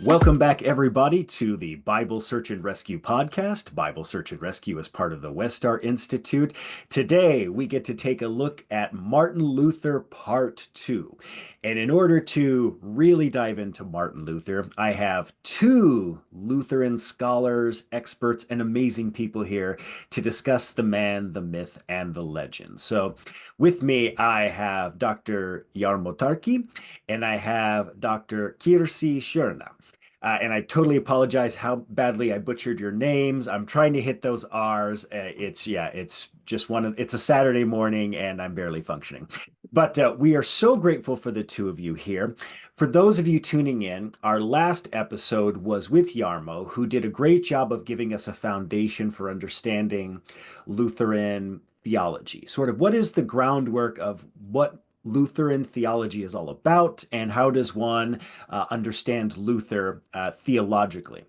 Welcome back, everybody, to the Bible Search and Rescue podcast. Bible Search and Rescue is part of the Westar Institute. Today, we get to take a look at Martin Luther Part 2. And in order to really dive into Martin Luther, I have two Lutheran scholars, experts, and amazing people here to discuss the man, the myth, and the legend. So, with me, I have Dr. Jarmo Tarkki, and I have Dr. Kirsi Stjerna. And I totally apologize how badly I butchered your names. I'm trying to hit those R's. It's just it's a Saturday morning and I'm barely functioning. But we are so grateful for the two of you here. For those of you tuning in, our last episode was with Jarmo, who did a great job of giving us a foundation for understanding Lutheran theology. Sort of what is the groundwork of what Lutheran theology is all about, and how does one understand Luther theologically.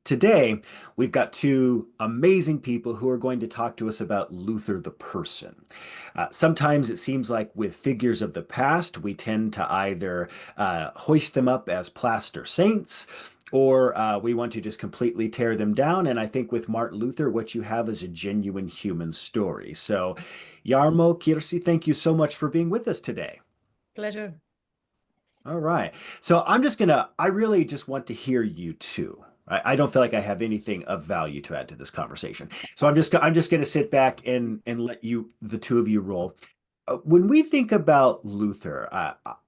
Today, we've got two amazing people who are going to talk to us about Luther the person. Sometimes it seems like with figures of the past, we tend to either hoist them up as plaster saints, or we want to just completely tear them down. And I think with Martin Luther, what you have is a genuine human story. So, Jarmo, Kirsi, thank you so much for being with us today. Pleasure. All right. So I really just want to hear you two. I don't feel like I have anything of value to add to this conversation. So I'm just going to sit back and let the two of you roll. When we think about Luther,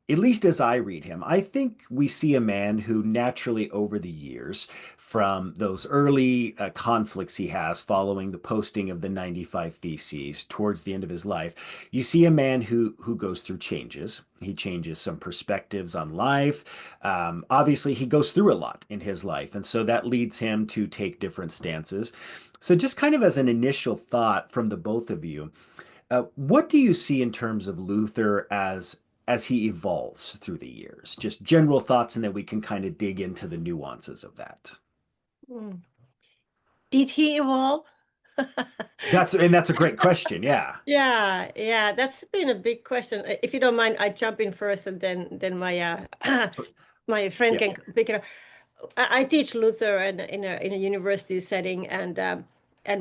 at least as I read him, I think we see a man who naturally, over the years, from those early conflicts he has following the posting of the 95 Theses towards the end of his life, you see a man who goes through changes. He changes some perspectives on life. Obviously, he goes through a lot in his life, and so that leads him to take different stances. So, just kind of as an initial thought from the both of you, what do you see in terms of Luther as he evolves through the years? Just general thoughts, and then we can kind of dig into the nuances of that. Hmm. Did he evolve? That's a great question. Yeah. Yeah, that's been a big question. If you don't mind, I jump in first, and then my my friend Yeah. can pick it up. I teach Luther in a university setting, and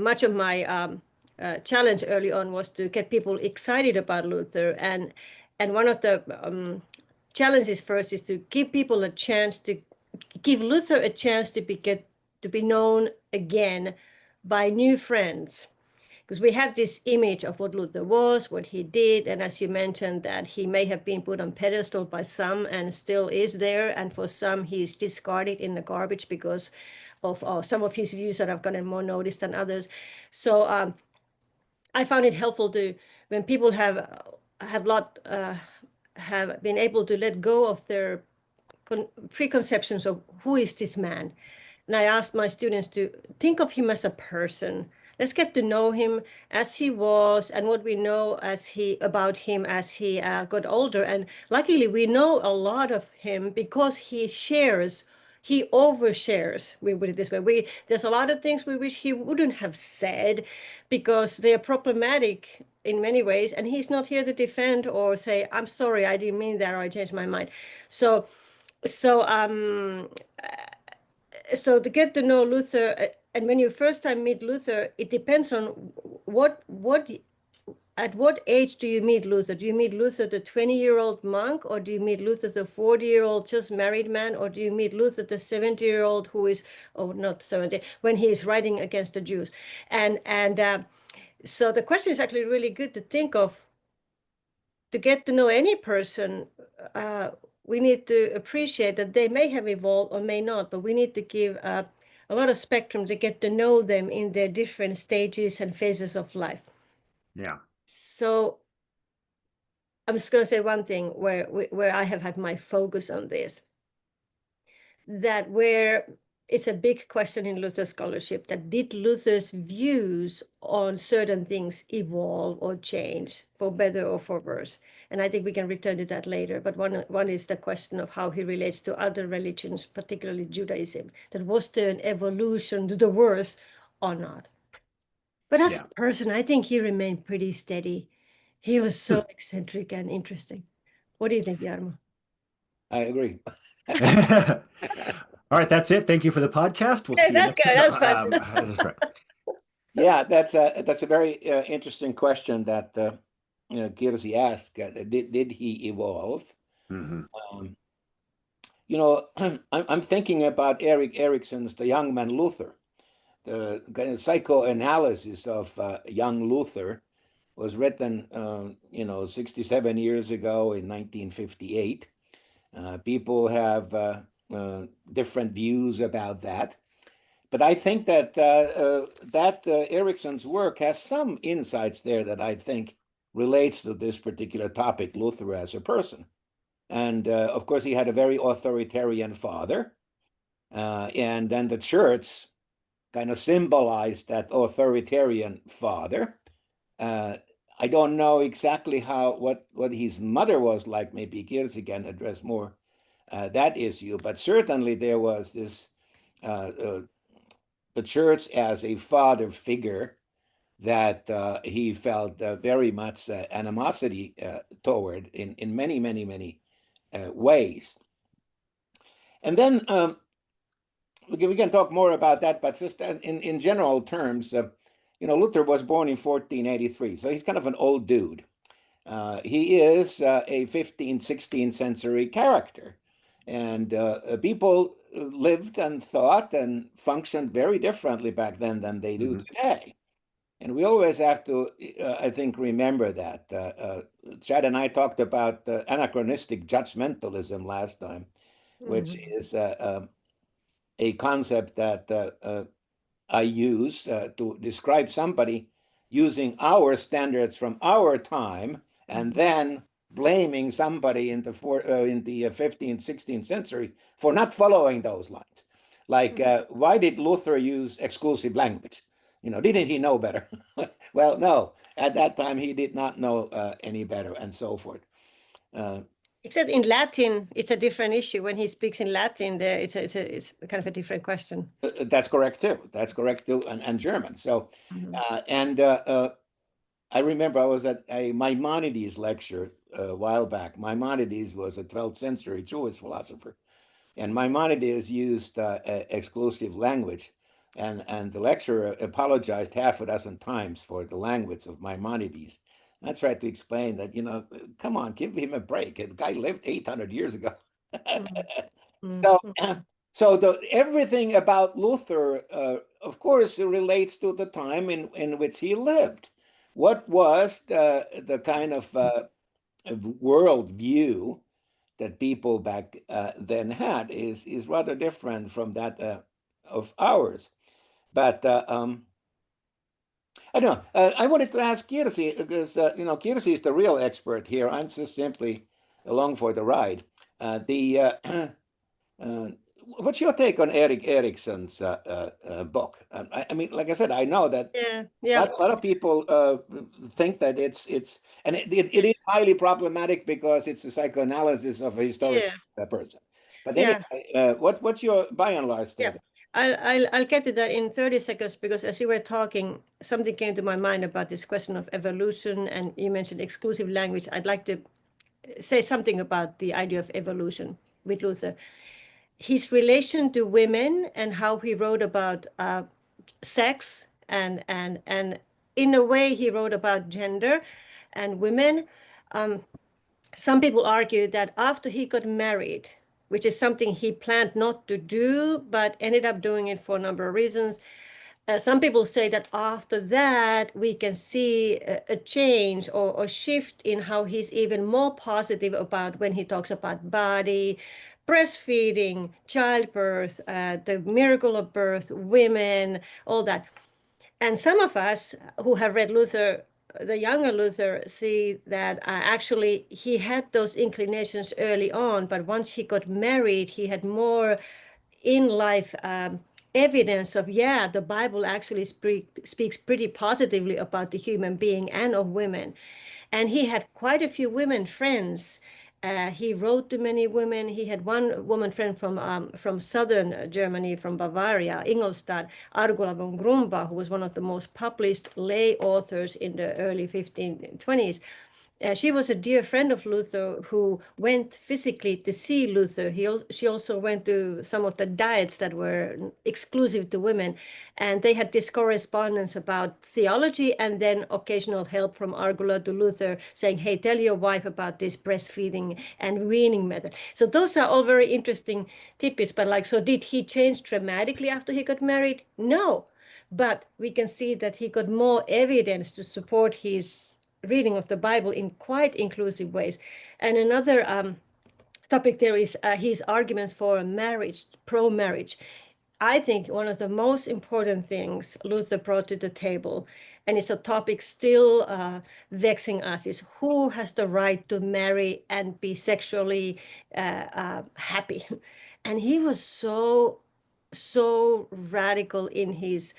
much of my challenge early on was to get people excited about Luther, and one of the challenges first is to give people a chance to give Luther a chance to be known again by new friends, because we have this image of what Luther was, what he did, and as you mentioned, that he may have been put on pedestal by some and still is there, and for some he's discarded in the garbage because of some of his views that have gotten more notice than others. So I found it helpful to when people have been able to let go of their preconceptions of who is this man. And I asked my students to think of him as a person. Let's get to know him as he was and what we know about him as he got older. And luckily, we know a lot of him because he overshares. We put it this way. There's a lot of things we wish he wouldn't have said because they are problematic in many ways, and he's not here to defend or say, "I'm sorry, I didn't mean that," or "I changed my mind." So so so to get to know Luther, and when you first time meet Luther, it depends on what at what age do you meet Luther? Do you meet Luther the 20-year-old monk, or do you meet Luther the 40-year-old just married man, or do you meet Luther the 70-year-old who is, oh, not 70, when he is writing against the Jews? And so the question is actually really good to think of. To get to know any person, we need to appreciate that they may have evolved or may not, but we need to give a lot of spectrum to get to know them in their different stages and phases of life. Yeah. So I'm just going to say one thing where I have had my focus on this, that where it's a big question in Luther scholarship, that did Luther's views on certain things evolve or change for better or for worse? And I think we can return to that later. But one is the question of how he relates to other religions, particularly Judaism. That was there an evolution to the worse or not? But as a person, I think he remained pretty steady. He was so eccentric and interesting. What do you think, Jarmo? I agree. All right, that's it. Thank you for the podcast. We'll Hey, see you that's next good. time. No, That's fun. that's right. Yeah, that's a very interesting question that Kirsi asked. Did he evolve? Hmm. Um, I'm thinking about Erik Erikson's The Young Man Luther. The kind of psychoanalysis of young Luther was written, 67 years ago in 1958. People have different views about that. But I think that Erickson's work has some insights there that I think relates to this particular topic, Luther as a person. And of course, he had a very authoritarian father. And then the church kind of symbolized that authoritarian father. Uh, I don't know exactly what his mother was like. Maybe Kirsi can address more that issue, but certainly there was this the church as a father figure that he felt very much animosity toward in many, many, many ways. And then we can talk more about that, but just in general terms, Luther was born in 1483, so he's kind of an old dude. He is a 15th, 16th century character. And people lived and thought and functioned very differently back then than they do today. And we always have to, I think, remember that. Chad and I talked about anachronistic judgmentalism last time, which is a concept that I use to describe somebody using our standards from our time and then blaming somebody in the 15th, 16th century for not following those lines. Like, why did Luther use exclusive language? Didn't he know better? Well, no, at that time he did not know any better, and so forth. Except in Latin, it's a different issue. When he speaks in Latin, it's kind of a different question. That's correct too. That's correct too, and German. So, and I remember I was at a Maimonides lecture a while back. Maimonides was a 12th century Jewish philosopher, and Maimonides used exclusive language, and the lecturer apologized half a dozen times for the language of Maimonides. I tried to explain that, come on, give him a break. The guy lived 800 years ago. So, so everything about Luther, of course, relates to the time in which he lived. What was the kind of world view that people back then had is rather different from that of ours. But I don't know. I wanted to ask Kirsi because Kirsi is the real expert here. I'm just simply along for the ride. What's your take on Erik Erikson's book? I mean, like I said, I know that a lot of people think that it's and it is highly problematic because it's a psychoanalysis of a historical person. But anyway, what's your by and large take? I'll get to that in 30 seconds because as you were talking, something came to my mind about this question of evolution, and you mentioned exclusive language. I'd like to say something about the idea of evolution with Luther. His relation to women and how he wrote about sex and in a way he wrote about gender and women. Some people argue that after he got married, which is something he planned not to do, but ended up doing it for a number of reasons. Some people say that after that, we can see a change or shift in how he's even more positive about when he talks about body, breastfeeding, childbirth, the miracle of birth, women, all that. And some of us who have read Luther, the younger Luther, see that actually he had those inclinations early on, but once he got married, he had more in life evidence of, the Bible actually speaks pretty positively about the human being and of women. And he had quite a few women friends. He wrote to many women. He had one woman friend from southern Germany, from Bavaria, Ingolstadt, Argula von Grumba, who was one of the most published lay authors in the early 1520s. She was a dear friend of Luther who went physically to see Luther. She also went to some of the diets that were exclusive to women. And they had this correspondence about theology and then occasional help from Argula to Luther saying, hey, tell your wife about this breastfeeding and weaning method. So those are all very interesting tidbits. But like, so did he change dramatically after he got married? No. But we can see that he got more evidence to support his reading of the Bible in quite inclusive ways. And another topic there is his arguments for marriage, pro-marriage. I think one of the most important things Luther brought to the table, and it's a topic still vexing us, is who has the right to marry and be sexually happy. And he was so radical in his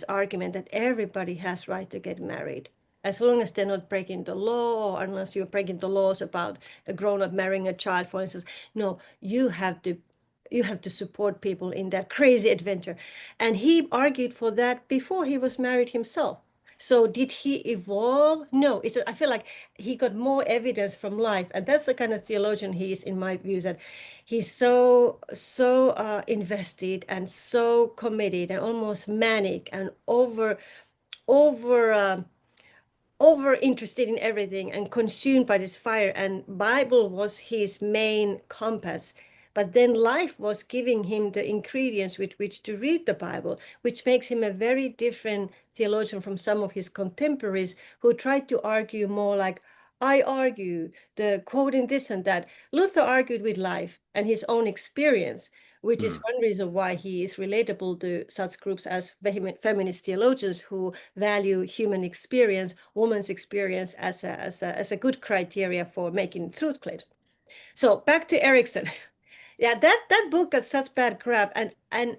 argument that everybody has right to get married as long as they're not breaking the law, or unless you're breaking the laws about a grown-up marrying a child, for instance. No, you have to support people in that crazy adventure. And he argued for that before he was married himself. So did he evolve? No. I feel like he got more evidence from life, and that's the kind of theologian he is, in my views, that he's so invested and so committed and almost manic and over interested in everything and consumed by this fire, and Bible was his main compass. But then life was giving him the ingredients with which to read the Bible, which makes him a very different theologian from some of his contemporaries who tried to argue more like, I argue, the quoting this and that. Luther argued with life and his own experience, which is one reason why he is relatable to such groups as feminist theologians who value human experience, woman's experience as a good criteria for making truth claims. So back to Erickson. Yeah, that book got such bad crap, and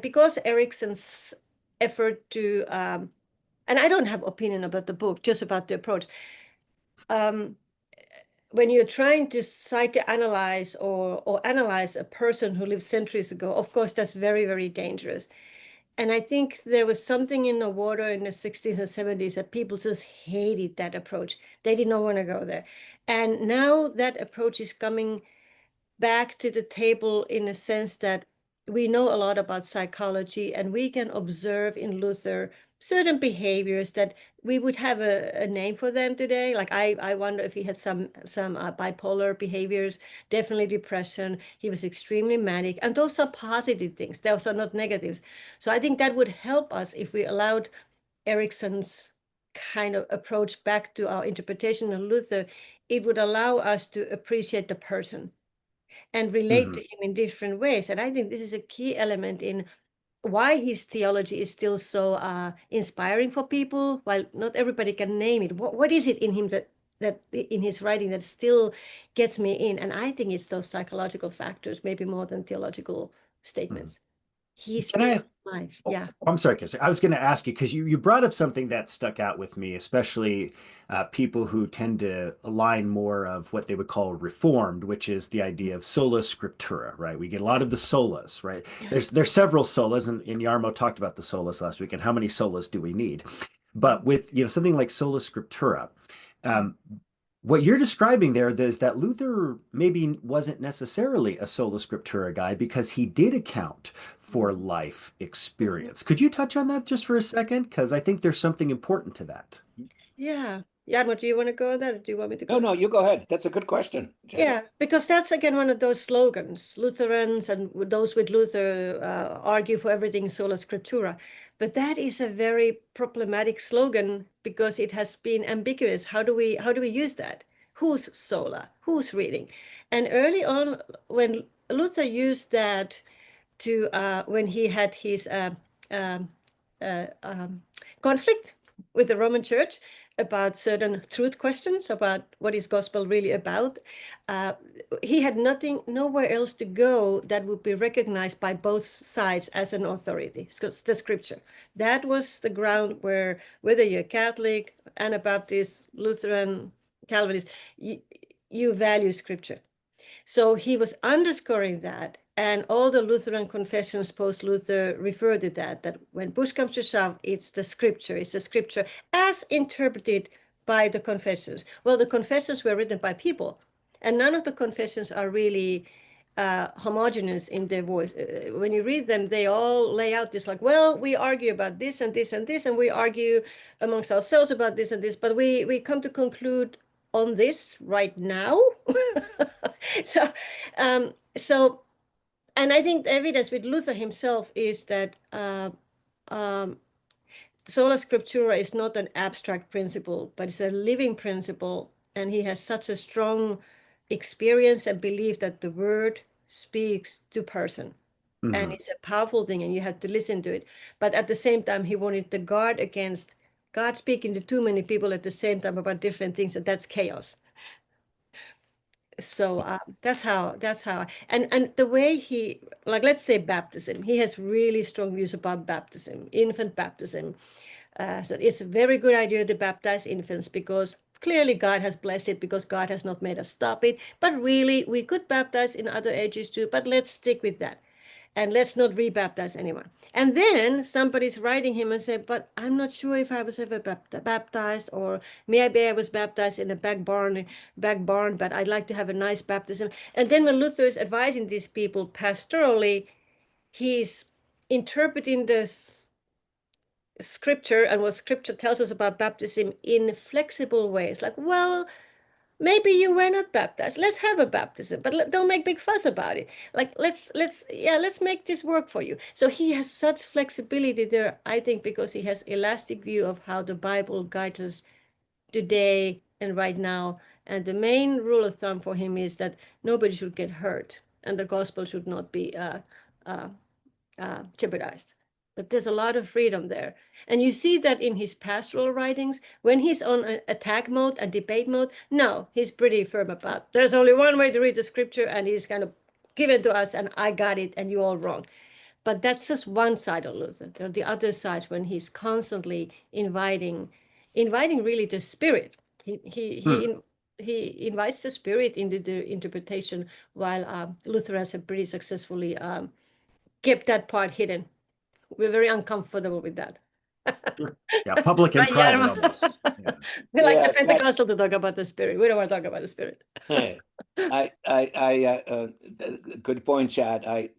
because Erickson's effort to and I don't have opinion about the book, just about the approach. When you're trying to psychoanalyze or analyze a person who lived centuries ago, of course, that's very, very dangerous. And I think there was something in the water in the 60s and 70s that people just hated that approach. They did not want to go there. And now that approach is coming back to the table in a sense that we know a lot about psychology, and we can observe in Luther certain behaviors that we would have a name for them today. Like I wonder if he had some bipolar behaviors, definitely depression. He was extremely manic, and those are positive things. Those are not negatives. So I think that would help us if we allowed Erickson's kind of approach back to our interpretation of Luther. It would allow us to appreciate the person and relate to him in different ways. And I think this is a key element in why his theology is still so inspiring for people, while not everybody can name it. What is it in him that in his writing that still gets me in? And I think it's those psychological factors, maybe more than theological statements. He's life. Yeah. I'm sorry, Kirsi. I was going to ask you because you brought up something that stuck out with me, especially people who tend to align more of what they would call reformed, which is the idea of sola scriptura, right? We get a lot of the solas, right? Yeah. There's several solas, and Jarmo talked about the solas last week, and how many solas do we need? But with something like sola scriptura, what you're describing there is that Luther maybe wasn't necessarily a sola scriptura guy because he did account for life experience. Could you touch on that just for a second? Because I think there's something important to that. Yeah. Jarmo, do you want to go on that, or do you want me to go? No, you go ahead. That's a good question, Jen. Yeah, because that's again one of those slogans. Lutherans and those with Luther argue for everything sola scriptura. But that is a very problematic slogan because it has been ambiguous. How do we use that? Who's sola? Who's reading? And early on, when Luther used that to when he had his conflict with the Roman Church about certain truth questions about what is gospel really about, he had nowhere else to go that would be recognized by both sides as an authority. The scripture. That was the ground where, whether you're Catholic, Anabaptist, Lutheran, Calvinist, you value scripture. So he was underscoring that, and all the Lutheran confessions post-Luther refer to that when push comes to shove, it's the scripture as interpreted by the confessions. Well, the confessions were written by people, and none of the confessions are really homogeneous in their voice. When you read them, they all lay out this like, well, we argue about this and this and this, and we argue amongst ourselves about this and this, but we come to conclude on this right now. So, so, and I think the evidence with Luther himself is that sola scriptura is not an abstract principle, but it's a living principle. And he has such a strong experience and belief that the word speaks to person. And it's a powerful thing, and you have to listen to it. But at the same time, he wanted to guard against God speaking to too many people at the same time about different things, and that's chaos. So that's how and the way he, like, let's say baptism, he has really strong views about baptism, infant baptism. So it's a very good idea to baptize infants because clearly God has blessed it, because God has not made us stop it. But really, we could baptize in other ages too, but let's stick with that. And let's not rebaptize anyone. And then somebody's writing him and say, but I'm not sure if I was ever baptized, or maybe I was baptized in a back barn, but I'd like to have a nice baptism. And then when Luther is advising these people pastorally, he's interpreting this scripture and what scripture tells us about baptism in flexible ways. Like, well, maybe you were not baptized. Let's have a baptism, but don't make big fuss about it. Like, let's make this work for you. So he has such flexibility there, I think, because he has elastic view of how the Bible guides us today and right now. And the main rule of thumb for him is that nobody should get hurt, and the gospel should not be jeopardized. But there's a lot of freedom there. And you see that in his pastoral writings. When he's on attack mode and debate mode, no, he's pretty firm about there's only one way to read the scripture, and he's kind of given to us, and I got it, and you all wrong. But that's just one side of Luther. There are the other sides when he's constantly inviting really the spirit. He invites the spirit into the interpretation, while Luther has pretty successfully kept that part hidden. We're very uncomfortable with that. Sure. Yeah, public and Right, private Jarmo? almost. Yeah. We like the Yeah, Pentecostal to talk about the spirit. We don't want to talk about the spirit. Good point, Chad. I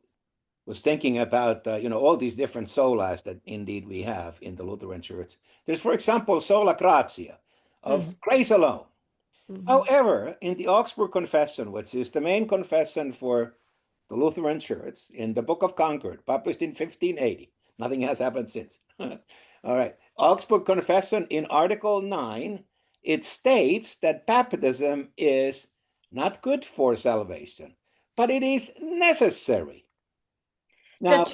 was thinking about all these different solas that indeed we have in the Lutheran Church. There's, for example, sola gratia, of grace alone. However, in the Augsburg Confession, which is the main confession for the Lutheran Church, in the Book of Concord, published in 1580, nothing has happened since. All right, Augsburg Confession, in Article 9, it states that baptism is not good for salvation, but it is necessary. Now,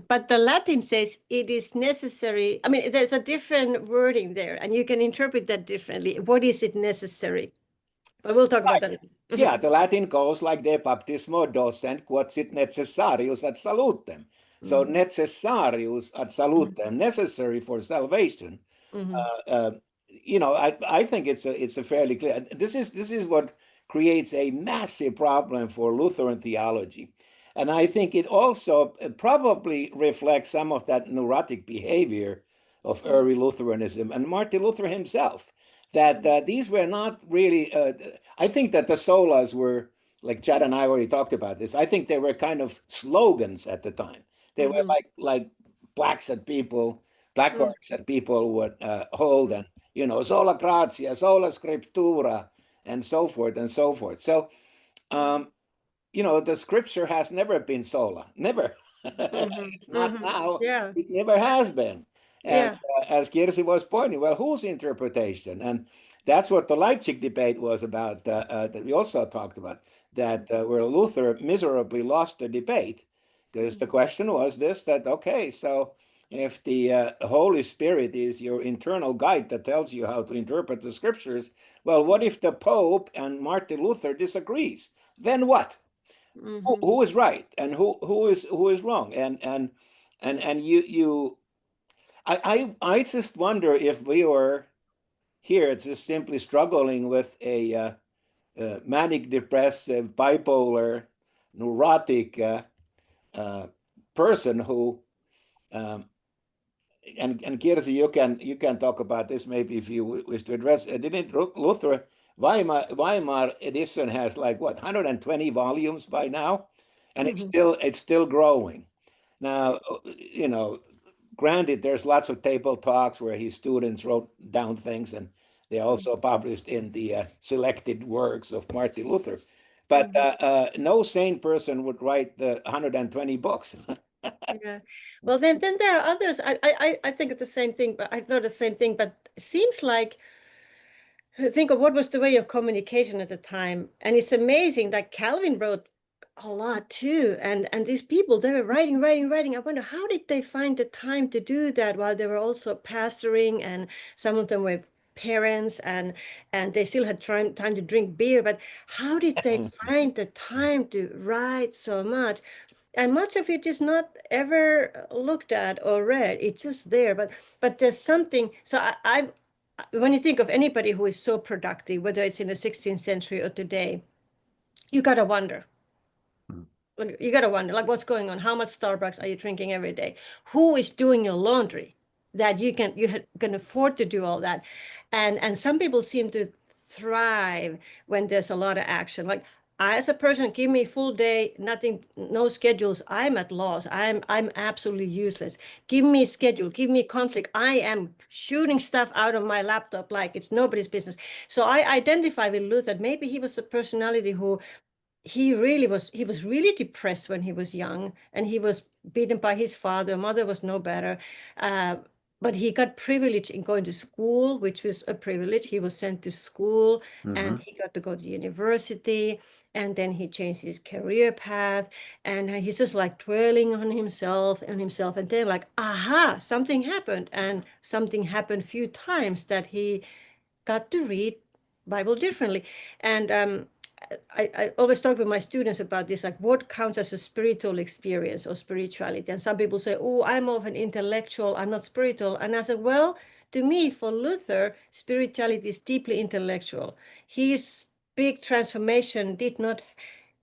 But the Latin says it is necessary. I mean, there's a different wording there, and you can interpret that differently. What is it necessary? But we'll talk about that. yeah, the Latin goes like de baptismo docent quod sit necessarius ad salutem. So necessarius ad salutem, necessary for salvation. I think it's a fairly clear. This is what creates a massive problem for Lutheran theology. And I think it also probably reflects some of that neurotic behavior of early Lutheranism and Martin Luther himself, that these were not really, I think that the solas were, like Chad and I already talked about this, I think they were kind of slogans at the time. They were like plaques that people, placards that people would hold, and, sola gratia, sola scriptura, and so forth and so forth. So, the scripture has never been sola, never. It's not now. Yeah. It never has been. And Yeah. as Kirsi was pointing, well, whose interpretation? And that's what the Leipzig debate was about, that we also talked about, that where Luther miserably lost the debate, because the question was this, that, okay, so if the Holy Spirit is your internal guide that tells you how to interpret the scriptures, well, what if the Pope and Martin Luther disagrees? Then what? Who is right and who is wrong? And you I just wonder if we were here just simply struggling with a manic depressive, bipolar, neurotic person who and Kirsi, you can talk about this maybe if you wish to address. Didn't Luther Weimar edition has like what 120 volumes by now, and it's still growing. Now, granted, there's lots of table talks where his students wrote down things, and they also published in the selected works of Martin Luther. But no sane person would write the 120 books. Yeah. Well, then there are others. I think of the same thing, but I thought the same thing. But it seems like think of what was the way of communication at the time, and it's amazing that Calvin wrote a lot too. And these people, they were writing, writing, writing. I wonder how did they find the time to do that while they were also pastoring, and some of them were parents, and they still had time to drink beer. But how did they find the time to write so much? And much of it is not ever looked at or read. It's just there. But there's something. So when you think of anybody who is so productive, whether it's in the 16th century or today, you gotta wonder. Like, you gotta wonder, like, what's going on? How much Starbucks are you drinking every day? Who is doing your laundry that you can afford to do all that? And some people seem to thrive when there's a lot of action. Like, I, as a person, give me full day, nothing, no schedules. I'm at loss. I'm absolutely useless. Give me schedule, give me conflict. I am shooting stuff out of my laptop like it's nobody's business. So I identify with Luther. Maybe he was a personality who he was really depressed when he was young, and he was beaten by his father. Mother was no better. uh, but he got privilege in going to school, which was a privilege. He was sent to school, and he got to go to university, and then he changed his career path, and he's just like dwelling on himself and himself, and then like, aha, something happened, and something happened few times that he got to read Bible differently. And I always talk with my students about this, like what counts as a spiritual experience or spirituality. And some people say, oh, I'm more of an intellectual, I'm not spiritual. And I said, well, to me, for Luther, spirituality is deeply intellectual. His big transformation did not,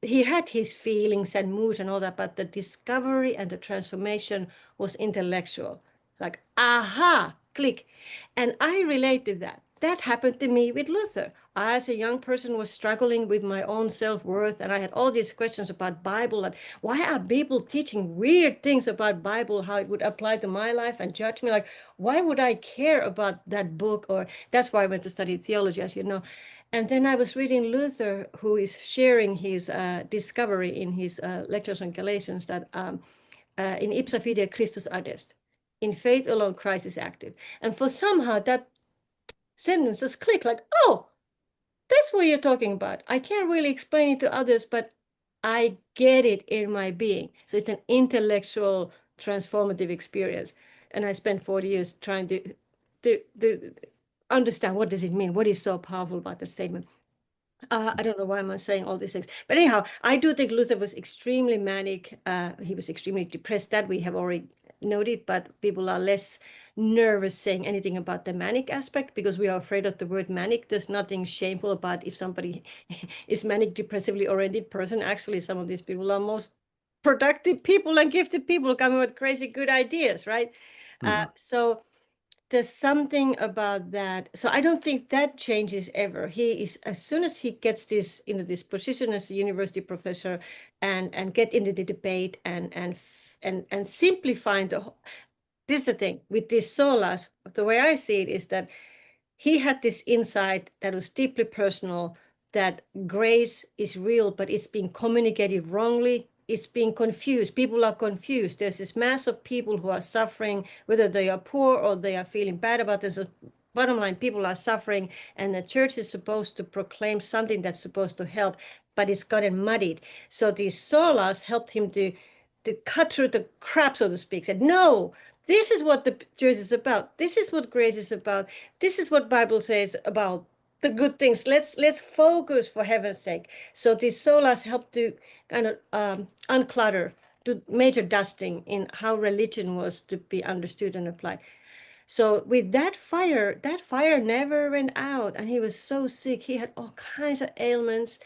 he had his feelings and moods and all that, but the discovery and the transformation was intellectual. Like, aha, click. And I related that. That happened to me with Luther. I, as a young person, was struggling with my own self-worth, and I had all these questions about Bible, and why are people teaching weird things about Bible, how it would apply to my life, and judge me? Like, why would I care about that book? Or that's why I went to study theology, as you know. And then I was reading Luther, who is sharing his discovery in his lectures on Galatians, that in ipsa fide Christus adest. In faith alone, Christ is active. And for somehow that sentence just clicked, like, oh, that's what you're talking about. I can't really explain it to others, but I get it in my being. So it's an intellectual transformative experience. And I spent 40 years trying to understand, what does it mean? What is so powerful about the statement? I don't know why I'm saying all these things. But anyhow, I do think Luther was extremely manic. He was extremely depressed. That we have already noted, but people are less nervous saying anything about the manic aspect because we are afraid of the word manic. There's nothing shameful about if somebody is manic depressively oriented person. Actually, some of these people are most productive people and gifted people coming with crazy good ideas, right? So there's something about that. So I don't think that changes ever. He is, as soon as he gets this into this position as a university professor and get into the debate and simplifying the this is the thing with this solas, the way I see it is that he had this insight that was deeply personal, that grace is real, but it's being communicated wrongly. It's being confused. People are confused. There's this mass of people who are suffering, whether they are poor or they are feeling bad about this. Bottom line, people are suffering, and the church is supposed to proclaim something that's supposed to help, but it's gotten muddied. So these solas helped him to cut through the crap, so to speak. Said, no, this is what the church is about. This is what grace is about. This is what Bible says about the good things. Let's focus, for heaven's sake. So these solas help to kind of unclutter, do major dusting in how religion was to be understood and applied. So with that fire never went out, and he was so sick. He had all kinds of ailments,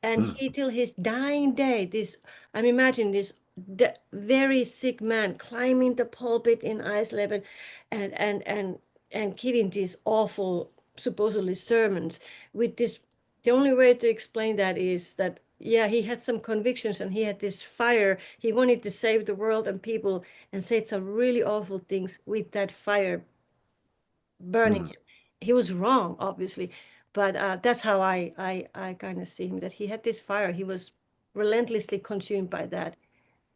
and he till his dying day, this I'm imagining this the very sick man climbing the pulpit in Iceland and giving these awful supposedly sermons with this. The only way to explain that is that, yeah, he had some convictions and he had this fire. He wanted to save the world and people and said some really awful things with that fire burning Mhm. him. He was wrong, obviously, but that's how I kind of see him, that he had this fire. He was relentlessly consumed by that.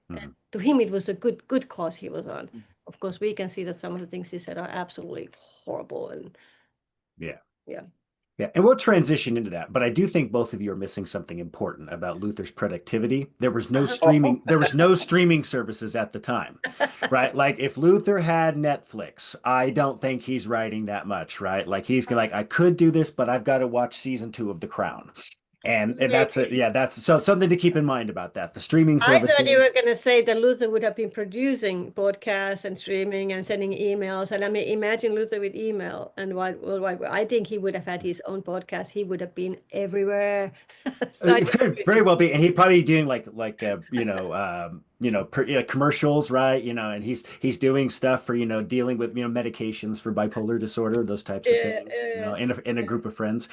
And Mhm. to him, it was a good cause he was on. Of course, we can see that some of the things he said are absolutely horrible and Yeah. yeah. Yeah, and we'll transition into that, but I do think both of you are missing something important about Luther's productivity. Oh, There was no streaming services at the time, right? Like if Luther had Netflix, I don't think he's writing that much, right? Like he's gonna like I could do this, but I've got to watch season 2 of The Crown. And that's Maybe. a yeah, that's so something to keep in mind about that. The streaming I thought you services. were going to say that Luther would have been producing podcasts and streaming and sending emails. And I mean, imagine Luther with email and what I think he would have had his own podcast. He would have been everywhere, citing It could very everything. well be, and he'd probably be doing commercials, right? And he's doing stuff for dealing with medications for bipolar disorder, those types of Yeah, things, yeah, in a group of friends.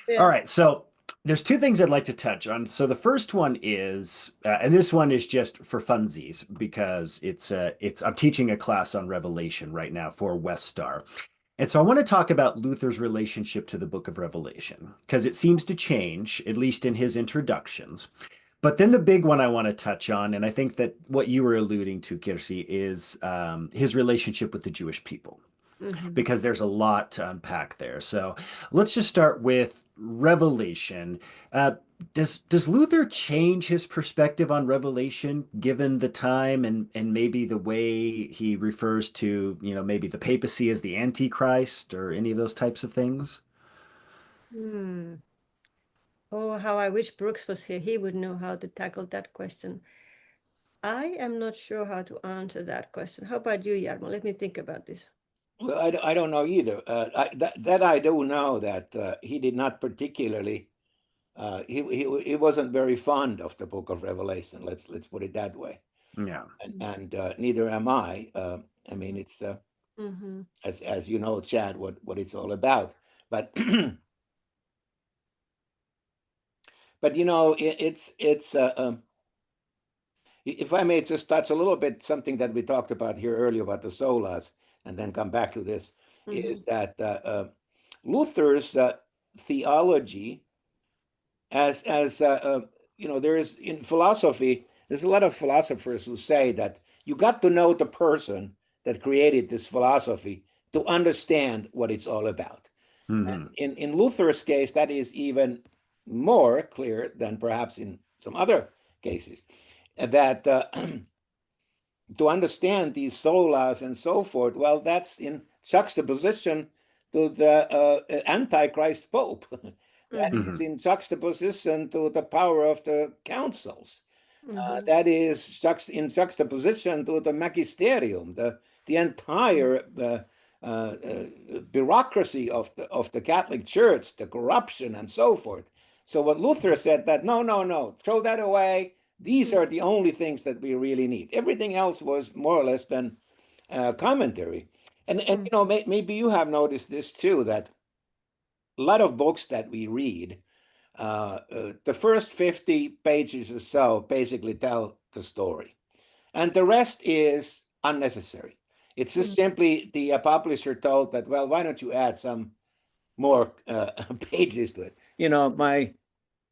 All yeah. right, so there's two things I'd like to touch on. So the first one is, and this one is just for funsies because it's I'm teaching a class on Revelation right now for Westar. And so I want to talk about Luther's relationship to the book of Revelation, because it seems to change, at least in his introductions. But then the big one I want to touch on, and I think that what you were alluding to, Kirsi, is his relationship with the Jewish people, Mhm. because there's a lot to unpack there. So let's just start with Revelation. Uh, does Luther change his perspective on Revelation given the time and maybe the way he refers to maybe the papacy as the Antichrist or any of those types of things? Hmm. Oh, how I wish Brooks was here. He would know how to tackle that question. I am not sure how to answer that question. How about you, Jarmo? Let me think about this. well, I don't know either. That I do know that he did not particularly. He wasn't very fond of the Book of Revelation. Let's put it that way. Yeah. And neither am I. I mean, it's Mm-hmm. as you know, Chad, what it's all about. But but it's if I may just touch a little bit something that we talked about here earlier about the solas, and then come back to this, Mm-hmm. is that Luther's theology, there is in philosophy, there's a lot of philosophers who say that you got to know the person that created this philosophy to understand what it's all about. Hmm. In Luther's case, that is even more clear than perhaps in some other cases. That to understand these solas and so forth, well, that's in juxtaposition to the Antichrist Pope. That Mm-hmm. is in juxtaposition to the power of the councils. Mm-hmm. That is in juxtaposition to the magisterium, the entire bureaucracy of the Catholic Church, the corruption and so forth. So what Luther said that no, no, no, throw that away. These are the only things that we really need. Everything else was more or less than commentary. And maybe you have noticed this too, that a lot of books that we read, the first 50 pages or so basically tell the story, and the rest is unnecessary. It's just simply the publisher told that, well, why don't you add some more pages to it?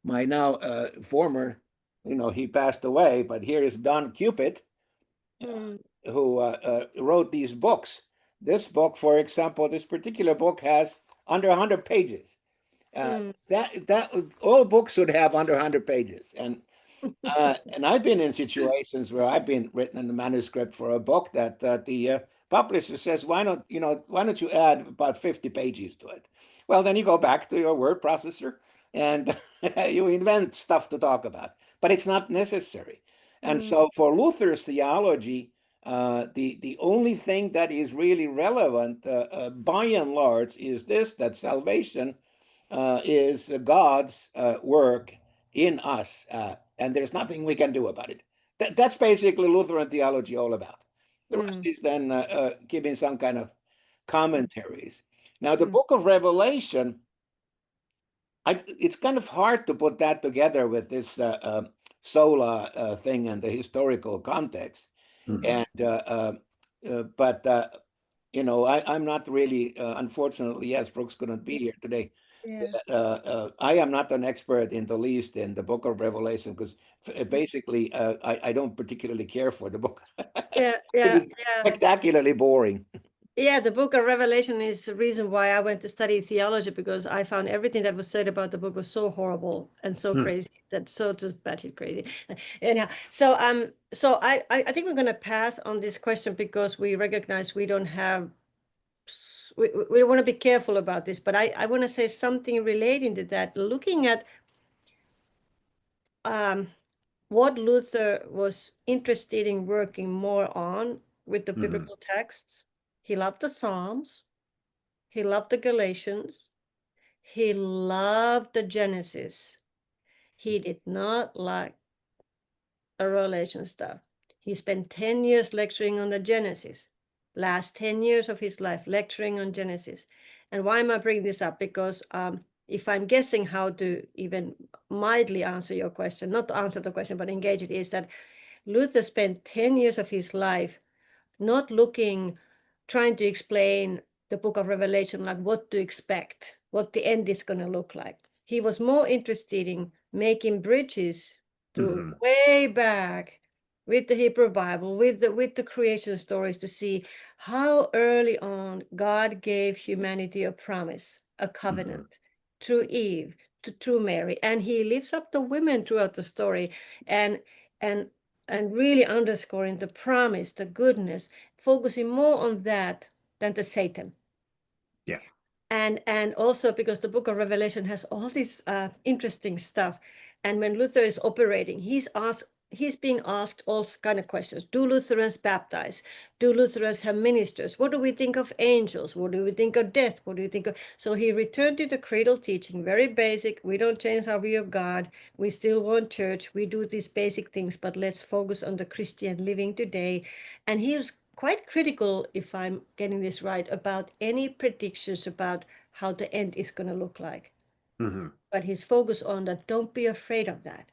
My now former, he passed away, but here is Don Cupid, Mm-hmm. who wrote these books. This book, for example, this particular book has under 100 pages. That all books should have under 100 pages, and I've been in situations where I've been written in the manuscript for a book that the publisher says, why don't you add about 50 pages to it? Well, then you go back to your word processor and you invent stuff to talk about, but it's not necessary. And Mm-hmm. so for Luther's theology, the only thing that is really relevant, by and large, is this: that salvation is God's work in us, and there's nothing we can do about it. That's basically Lutheran theology all about. The rest Mm. is then giving some kind of commentaries. Now, the Mm. book of Revelation, it's kind of hard to put that together with this sola thing and the historical context. Mhm. And but I'm not really, unfortunately, yes, Brooks couldn't be here today. Yeah. I am not an expert in the least in the book of Revelation because basically I don't particularly care for the book. Yeah, I think yeah, it's yeah. spectacularly boring. Yeah, the book of Revelation is the reason why I went to study theology, because I found everything that was said about the book was so horrible and so Mm. crazy, that so just batshit crazy. Anyhow, so I think we're gonna pass on this question because we recognize we don't have we want to be careful about this, but I want to say something relating to that, looking at um what Luther was interested in working more on with the Mhm. biblical texts. He loved the Psalms. He loved the Galatians. He loved the Genesis. He did not like the Revelation stuff. He spent 10 years lecturing on the Genesis, last 10 years of his life lecturing on Genesis. And why am I bringing this up? Because if I'm guessing how to even mildly answer your question, not to answer the question, but engage it, is that Luther spent 10 years of his life not trying to explain the book of Revelation, like what to expect, what the end is going to look like. He was more interested in making bridges to Mhm. way back with the Hebrew Bible, with the creation stories, to see how early on God gave humanity a promise, a Mhm. covenant through Eve, through Mary, and he lifts up the women throughout the story, and and and really underscoring the promise, the goodness, focusing more on that than the Satan. Yeah. And also because the book of Revelation has all this interesting stuff. And when Luther is operating, he's being asked all kind of questions. Do Lutherans baptize? Do Lutherans have ministers? What do we think of angels? What do we think of death? What do you think of? So he returned to the cradle teaching, very basic. We don't change our view of God. We still want church. We do these basic things, but let's focus on the Christian living today. And he was quite critical, if I'm getting this right, about any predictions about how the end is going to look like. Mhm. But his focus on that, don't be afraid of that.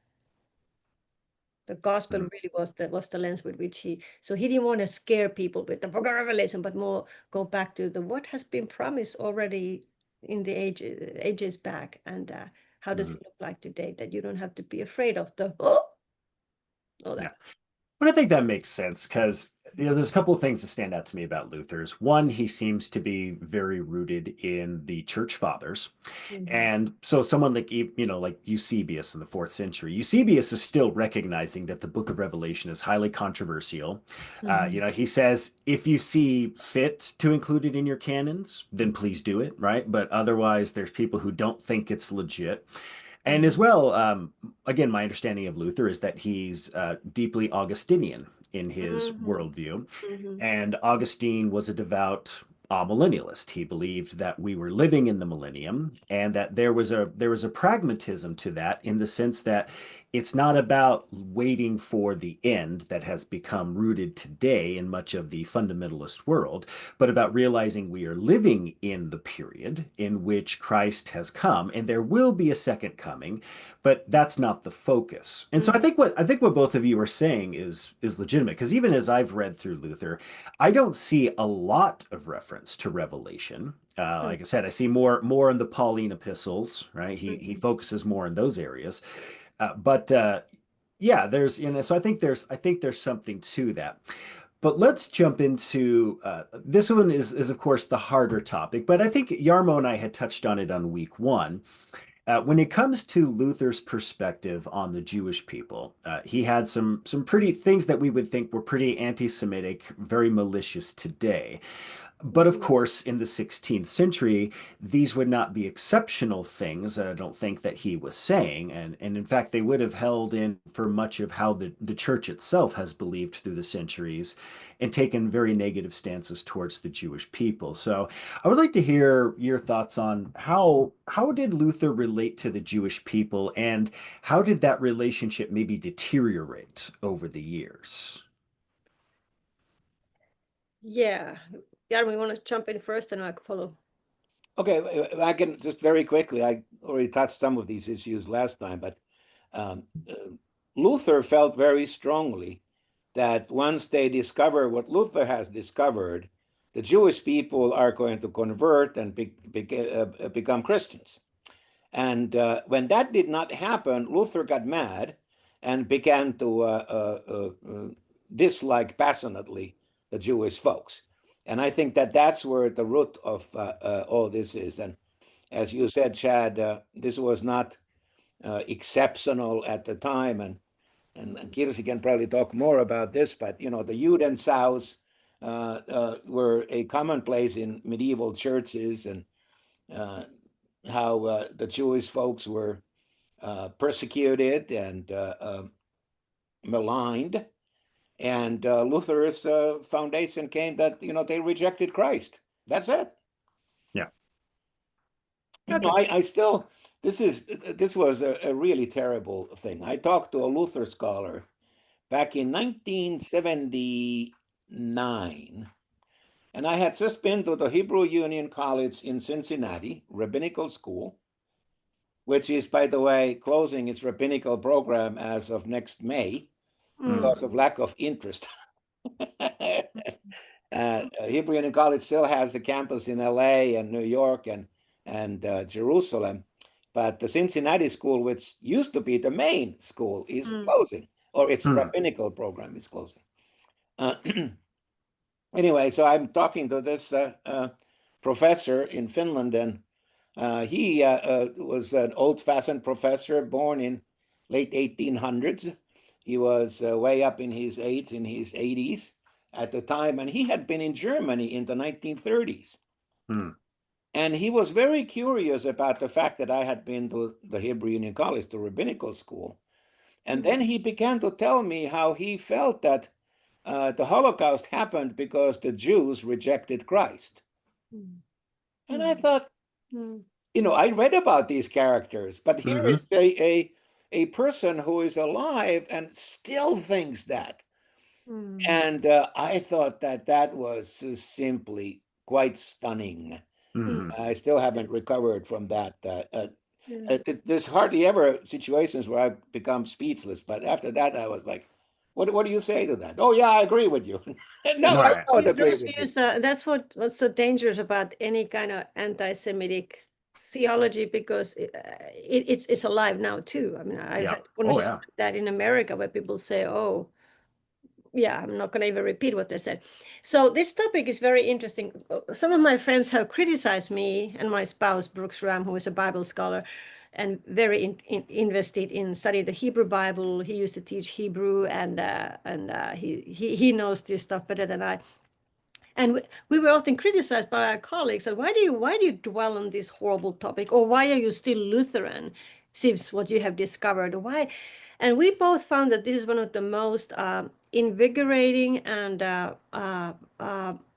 The gospel Mhm. really was the lens with which so he didn't want to scare people with the book of Revelation, but more go back to the what has been promised already in the ages back, and how does Mhm. it look like today, that you don't have to be afraid of the all Yeah. that. But I think that makes sense because there's a couple of things that stand out to me about Luther's. One, he seems to be very rooted in the church fathers. Mhm. And so someone like, like Eusebius in the fourth century, Eusebius is still recognizing that the book of Revelation is highly controversial. Mhm. He says, if you see fit to include it in your canons, then please do it, right? But otherwise, there's people who don't think it's legit. And Mhm. as well, again, my understanding of Luther is that he's deeply Augustinian in his Mhm. worldview. Mhm. And Augustine was a devout millennialist. He believed that we were living in the millennium and that there was a pragmatism to that in the sense that it's not about waiting for the end that has become rooted today in much of the fundamentalist world, but about realizing we are living in the period in which Christ has come and there will be a second coming, but that's not the focus. And so I Mhm. think what both of you are saying is legitimate because even as I've read through Luther, I don't see a lot of reference to Revelation. Like I said, I see more in the Pauline epistles, right? He Mhm. focuses more in those areas. But yeah, there's so I think there's something to that. But let's jump into this one is of course the harder topic, but I think Jarmo and I had touched on it on week one. When it comes to Luther's perspective on the Jewish people, he had some pretty things that we would think were pretty anti-Semitic, very malicious today. But of course, in the 16th century, these would not be exceptional things, and I don't think that he was saying. And in fact, they would have held in for much of how the church itself has believed through the centuries and taken very negative stances towards the Jewish people. So I would like to hear your thoughts on how did Luther relate to the Jewish people, and how did that relationship maybe deteriorate over the years? Yeah. Jarmo, you want to jump in first and I can follow? Okay, I can just very quickly. I already touched some of these issues last time, but um, uh, Luther felt very strongly that once they discover what Luther has discovered, the Jewish people are going to convert and become Christians. And when that did not happen, Luther got mad and began to dislike passionately the Jewish folks. And I think that that's where the root of all this is. And as you said, Chad, this was not exceptional at the time. And Kirsi can probably talk more about this, but the Judensaus were a commonplace in medieval churches, and how the Jewish folks were persecuted and maligned. And Luther's foundation came that they rejected Christ. That's it. Yeah. Okay. I still this was a really terrible thing. I talked to a Luther scholar back in 1979, and I had just been to the Hebrew Union College in Cincinnati, rabbinical school, which is, by the way, closing its rabbinical program as of next May because of lack of interest. Hebrew Union College still has a campus in LA and New York and Jerusalem, but the Cincinnati school, which used to be the main school, is closing, or its rabbinical program is closing. Anyway, so I'm talking to this professor in Finland, and he was an old-fashioned professor born in late 1800s. He was way up in his 80s at the time, and he had been in Germany in the 1930s. And he was very curious about the fact that I had been to the Hebrew Union College, the rabbinical school. And then he began to tell me how he felt that the Holocaust happened because the Jews rejected Christ. And I thought, I read about these characters, but here is a person who is alive and still thinks that. And I thought that was simply quite stunning. I still haven't recovered from that. There's hardly ever situations where I've become speechless, but after that, I was like, what do you say to that? Oh, yeah, I agree with you. No, I don't agree with you. That's what's so dangerous about any kind of anti-Semitic theology, because it's alive now too. I mean, I had conversations like that in America where people say, "Oh, yeah, I'm not going to even repeat what they said." So this topic is very interesting. Some of my friends have criticized me and my spouse, Brooks Ram, who is a Bible scholar and very invested in studying the Hebrew Bible. He used to teach Hebrew, and he knows this stuff better than I. And we were often criticized by our colleagues that why do you dwell on this horrible topic, or why are you still Lutheran? Seems what you have discovered. Why? And we both found that this is one of the most invigorating and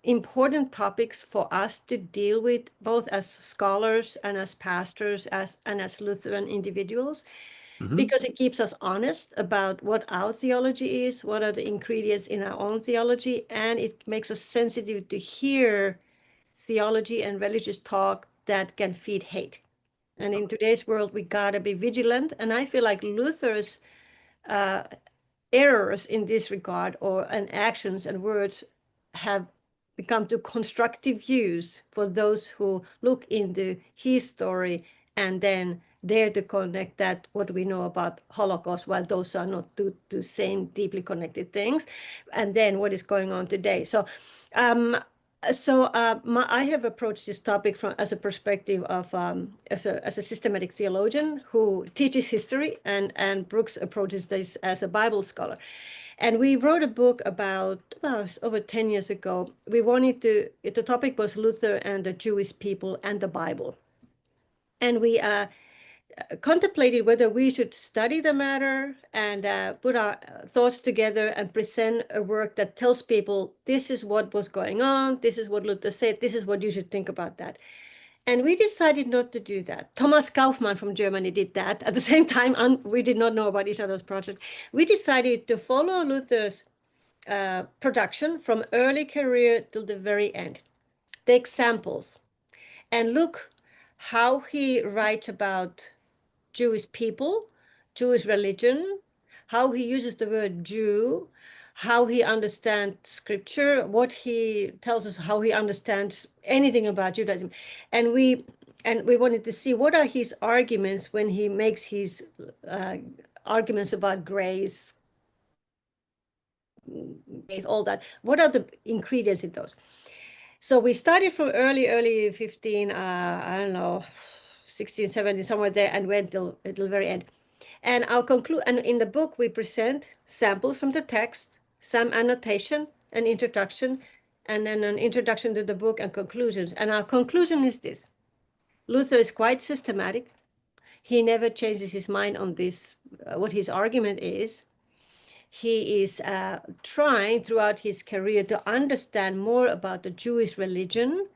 important topics for us to deal with, both as scholars and as pastors, and as Lutheran individuals, because it keeps us honest about what our theology is, what are the ingredients in our own theology, and it makes us sensitive to hear theology and religious talk that can feed hate. And in today's world, we gotta be vigilant. And I feel like Luther's errors in this regard, and actions and words, have become to constructive use for those who look into his story and then dare to connect that what we know about Holocaust, while those are not two same deeply connected things, and then what is going on today. So I have approached this topic as a perspective of as a systematic theologian who teaches history, and Brooks approaches this as a Bible scholar. And we wrote a book about over 10 years ago. The topic was Luther and the Jewish people and the Bible. And we contemplated whether we should study the matter and put our thoughts together and present a work that tells people this is what was going on, this is what Luther said, this is what you should think about that. And we decided not to do that. Thomas Kaufmann from Germany did that. At the same time, we did not know about each other's project. We decided to follow Luther's production from early career till the very end. Take samples and look how he writes about Jewish people, Jewish religion, how he uses the word Jew, how he understands scripture, what he tells us, how he understands anything about Judaism. And we wanted to see what are his arguments when he makes his arguments about grace, all that. What are the ingredients in those? So we started from early 15, I don't know, 16, 17, somewhere there, and went till the very end. And I'll conclude, and in the book, we present samples from the text, some annotation, an introduction, and then an introduction to the book and conclusions. And our conclusion is this: Luther is quite systematic. He never changes his mind on this, what his argument is. He is trying throughout his career to understand more about the Jewish religion,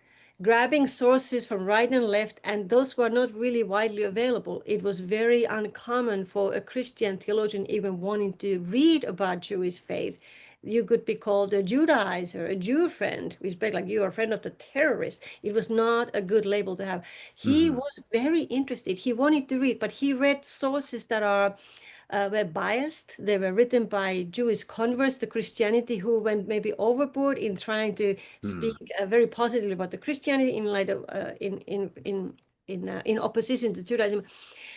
grabbing sources from right and left, and those were not really widely available. It was very uncommon for a Christian theologian even wanting to read about Jewish faith. You could be called a Judaizer, a Jew friend, which meant like you are a friend of the terrorist. It was not a good label to have. He was very interested. He wanted to read, but he read sources that were biased. They were written by Jewish converts to Christianity who went maybe overboard in trying to speak very positively about the Christianity in light of in opposition to Judaism.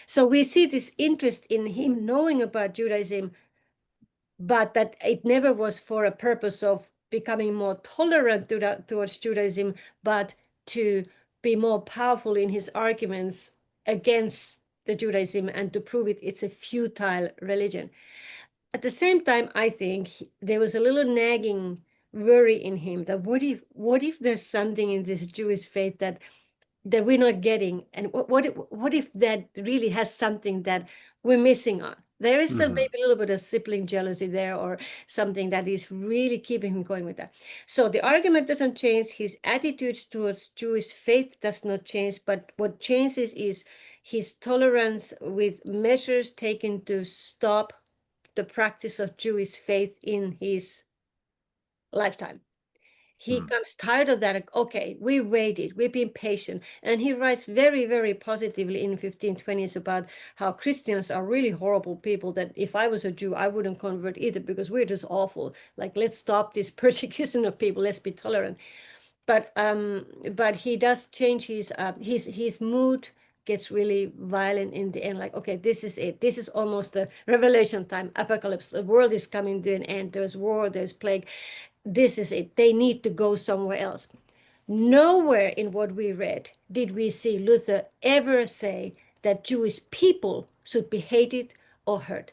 So we see this interest in him knowing about Judaism, but that it never was for a purpose of becoming more tolerant towards Judaism, but to be more powerful in his arguments against the Judaism and to prove it's a futile religion. At the same time, I think there was a little nagging worry in him that what if there's something in this Jewish faith that we're not getting, and what if that really has something that we're missing on? There is still maybe a little bit of sibling jealousy there or something that is really keeping him going with that. So the argument doesn't change. His attitude towards Jewish faith does not change. But what changes is his tolerance with measures taken to stop the practice of Jewish faith in his lifetime. He comes tired of that. Okay, we waited, we've been patient. And he writes very, very positively in 1520s about how Christians are really horrible people, that if I was a Jew, I wouldn't convert either because we're just awful. Like, let's stop this persecution of people. Let's be tolerant. But he does change his mood gets really violent in the end. Like, okay, this is it. This is almost the revelation time, apocalypse. The world is coming to an end. There's war, there's plague. This is it. They need to go somewhere else. Nowhere in what we read did we see Luther ever say that Jewish people should be hated or hurt.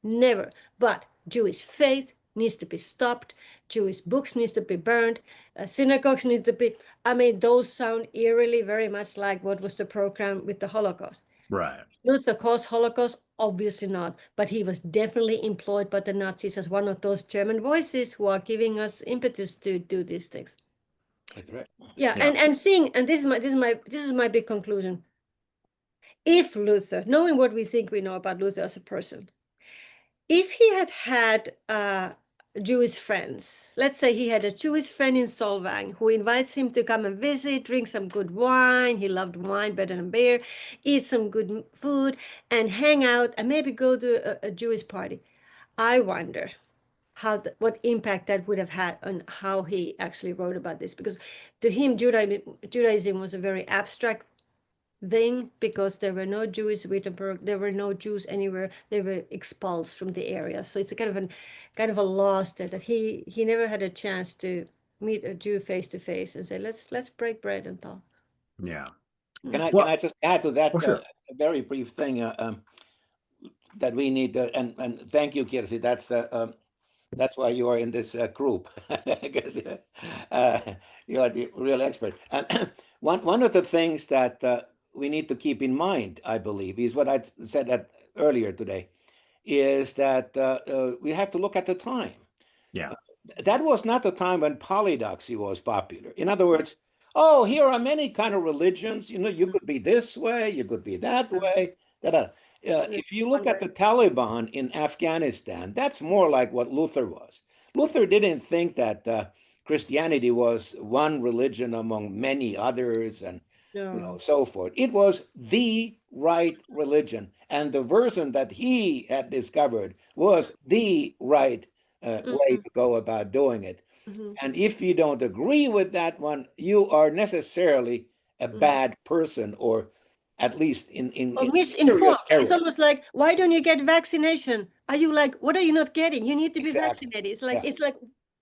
Never. But Jewish faith needs to be stopped. Jewish books needs to be burned. Synagogues need to be. I mean, those sound eerily very much like what was the program with the Holocaust. Right. Luther caused Holocaust? Obviously not, but he was definitely employed by the Nazis as one of those German voices who are giving us impetus to do these things. That's right. Yeah, and seeing, and this is my big conclusion. If Luther, knowing what we think we know about Luther as a person, if he had Jewish friends, let's say he had a Jewish friend in Solvang who invites him to come and visit, drink some good wine, he loved wine better than beer, eat some good food, and hang out, and maybe go to a Jewish party. I wonder what impact that would have had on how he actually wrote about this, because to him, Judaism was a very abstract thing because there were no Jews in Wittenberg, there were no Jews anywhere, they were expulsed from the area. So it's a kind of a loss there, that he never had a chance to meet a Jew face to face and say, let's break bread and talk. Yeah. Can I just add to that sure. a very brief thing that we need and thank you, Kirsi. That's That's why you are in this group, because uh, you are the real expert. And one of the things that we need to keep in mind, I believe, is what I said earlier today, is that we have to look at the time. Yeah. That was not the time when polydoxy was popular. In other words, oh, here are many kind of religions. You know, you could be this way, you could be that way. Da, da. Yeah, If you look one at the way. Taliban in Afghanistan, that's more like what Luther was. Luther didn't think that Christianity was one religion among many others, and No. so forth. It was the right religion, and the version that he had discovered was the right way Mm-hmm. to go about doing it. Mm-hmm. And if you don't agree with that one, you are necessarily a Mm-hmm. bad person, or at least Or in serious misinformed. It's error. almost like, why don't you get vaccination? Are you like, what are you not getting? You need to be Exactly. vaccinated. Yeah. It's like,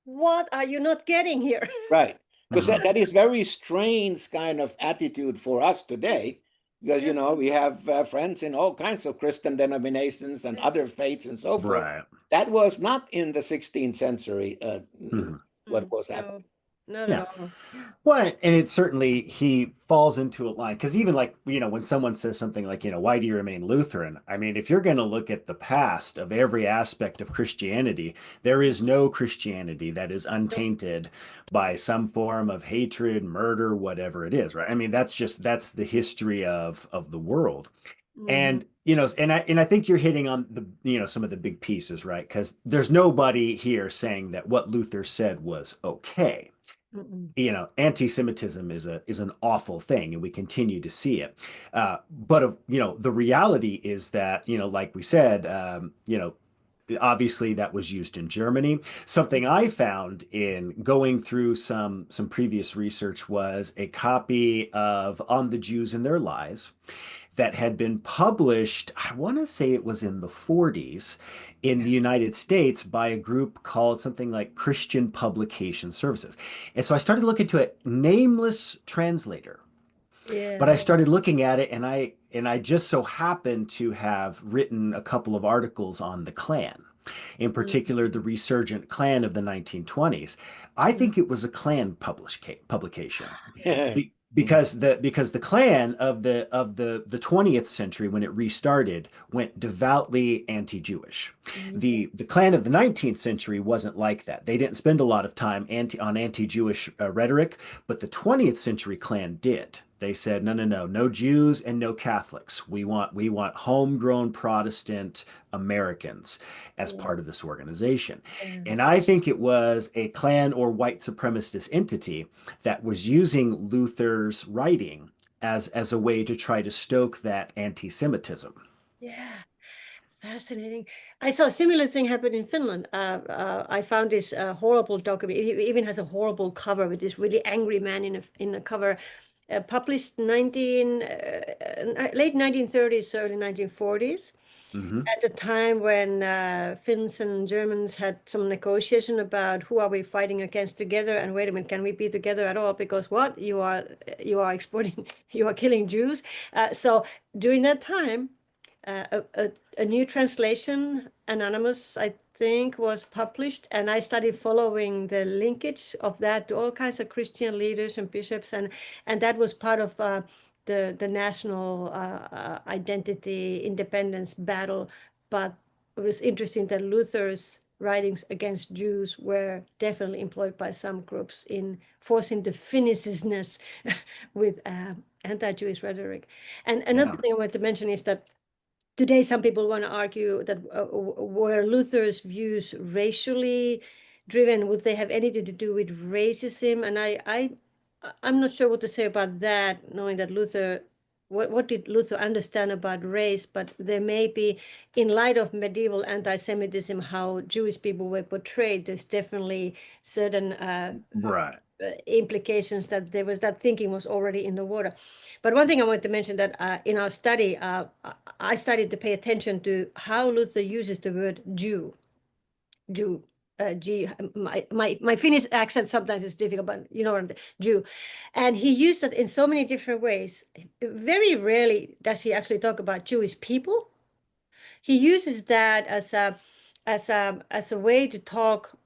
what are you not getting here? Right. Because Mhm. that is very strange kind of attitude for us today. Because, Yeah. we have friends in all kinds of Christian denominations and other faiths and so forth. Right. That was not in the 16th century Mhm. what was happening. No, not at Yeah. all. Yeah. Well, and it certainly he falls into a line because even like, when someone says something like, why do you remain Lutheran? I mean, if you're going to look at the past of every aspect of Christianity, there is no Christianity that is Nope. untainted by some form of hatred, murder, whatever it is, right? I mean, that's the history of the world. Mm-hmm. And and I think you're hitting on the some of the big pieces, right? Because there's nobody here saying that what Luther said was okay. Mm-mm. Anti-Semitism is an awful thing, and we continue to see it. But the reality is that like we said, obviously that was used in Germany. Something I found in going through some previous research was a copy of On the Jews and Their Lies that had been published, I want to say it was in the 40s in the United States by a group called something like Christian Publication Services. And so I started looking to it, nameless translator. But I Yeah. started looking at it, and I just so happened to have written a couple of articles on the Klan, in particular the resurgent Klan of the 1920s. I Mm-hmm. think it was a Klan publication Mhm. because the Klan of the 20th century, when it restarted, went devoutly anti-Jewish. The Klan of the 19th century wasn't like that. They didn't spend a lot of time on anti-Jewish rhetoric, but the 20th century Klan did. They said, no, no, no, no Jews and no Catholics. We want homegrown Protestant Americans as Yeah. part of this organization. Yeah. And I think it was a Klan or white supremacist entity that was using Luther's writing as a way to try to stoke that anti-Semitism. Yeah. Fascinating. I saw a similar thing happen in Finland. I found this horrible document. It even has a horrible cover with this really angry man in a cover. Published late 1930s, early 1940s. Hmm. At the time when Finns and Germans had some negotiation about who are we fighting against together, and wait a minute, can we be together at all? Because what you are exporting, you are killing Jews. So during that time, a new translation, anonymous, I think, was published, and I started following the linkage of that to all kinds of Christian leaders and bishops, and that was part of the national identity independence battle. But it was interesting that Luther's writings against Jews were definitely employed by some groups in forcing the Finniciousness with anti-Jewish rhetoric. And another Yeah. thing I want to mention is that today some people want to argue that were Luther's views racially driven, would they have anything to do with racism? And I'm not sure what to say about that, knowing that what did Luther understand about race? But there may be, in light of medieval anti-Semitism, how Jewish people were portrayed, there's definitely certain Right. implications that that thinking was already in the water. But one thing I want to mention that in our study, I started to pay attention to how Luther uses the word Jew. Jew. G, my Finnish accent sometimes is difficult, but you know what I'm saying, Jew. And he used that in so many different ways. Very rarely does he actually talk about Jewish people. He uses that as as a way to talk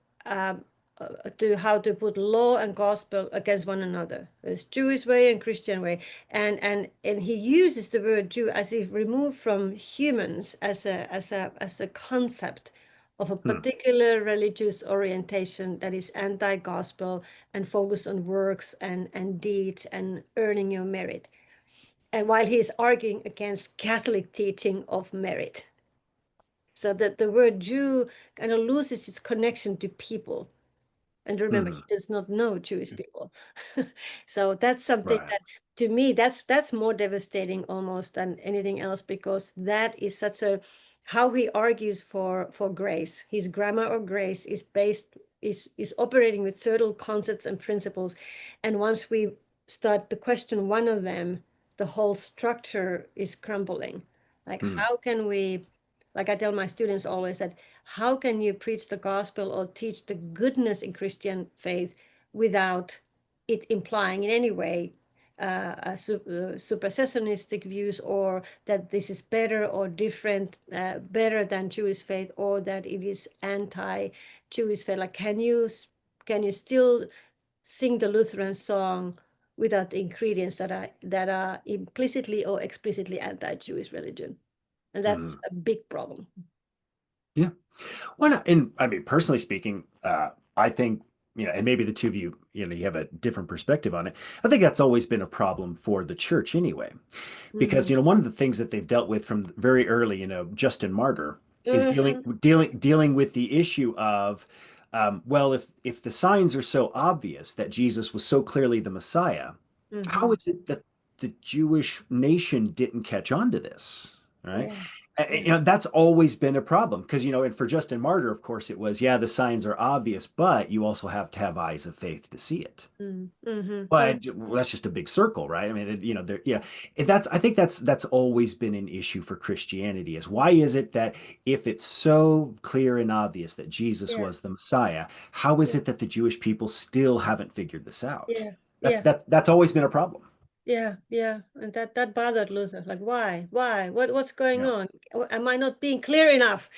to how to put law and gospel against one another. There's Jewish way and Christian way, and he uses the word Jew as if removed from humans as a concept of a Hmm. particular religious orientation that is anti-gospel and focused on works and deeds and earning your merit. And while he is arguing against Catholic teaching of merit. So that the word Jew kind of loses its connection to people. And remember, Hmm. he does not know Jewish people. So that's something Right. that, to me, that's more devastating almost than anything else, because that is such a how he argues for grace. His grammar of grace is based is operating with certain concepts and principles, and once we start to question one of them, the whole structure is crumbling. Like, Hmm. how can we, like I tell my students always, that how can you preach the gospel or teach the goodness in Christian faith without it implying in any way supersessionistic views, or that this is better or different, better than Jewish faith, or that it is anti-Jewish faith? Like, can you still sing the Lutheran song without the ingredients that are implicitly or explicitly anti-Jewish religion? And that's Hmm. a big problem. Yeah. Why not? And I mean, personally speaking, I think, and maybe the two of you, you have a different perspective on it. I think that's always been a problem for the church anyway, because, Mhm. one of the things that they've dealt with from very early, Justin Martyr, is dealing Mhm. dealing dealing with the issue of, well, if the signs are so obvious that Jesus was so clearly the Messiah, how Mhm. is it that the Jewish nation didn't catch on to this? Right. Yeah. Yeah. That's always been a problem because, and for Justin Martyr, of course, it was, yeah, the signs are obvious, but you also have to have eyes of faith to see it. Mhm. But well, that's just a big circle, right? I mean, there, I think that's always been an issue for Christianity is why is it that if it's so clear and obvious that Jesus Yeah. was the Messiah, how is Yeah. it that the Jewish people still haven't figured this out? Yeah. That's Yeah. that's always been a problem. Yeah. Yeah. And that bothered Luther. Like, why? Why? What's going Yeah, on? Am I not being clear enough?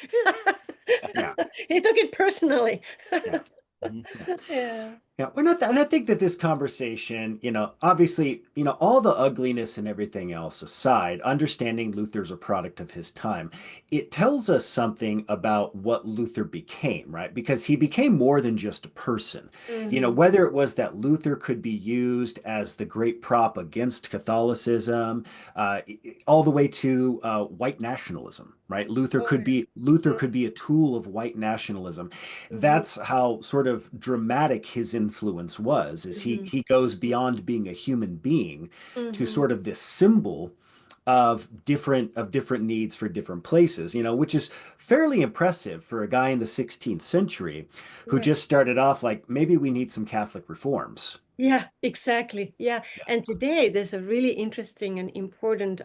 yeah, He took it personally. yeah. Mhm. Yeah. Yeah. Yeah, we're not, and I think that this conversation, obviously, all the ugliness and everything else aside, understanding Luther's a product of his time, it tells us something about what Luther became, right? Because he became more than just a person. Mhm. Whether it was that Luther could be used as the great prop against Catholicism, all the way to white nationalism, right? Luther Oh, could be Luther yeah. could be a tool of white nationalism. Mhm. That's how sort of dramatic his influence was, is he Mhm. he goes beyond being a human being to Mhm. sort of this symbol of different needs for different places, which is fairly impressive for a guy in the 16th century who Yeah. just started off like maybe we need some Catholic reforms. Yeah, exactly. Yeah. Yeah. And today there's a really interesting and important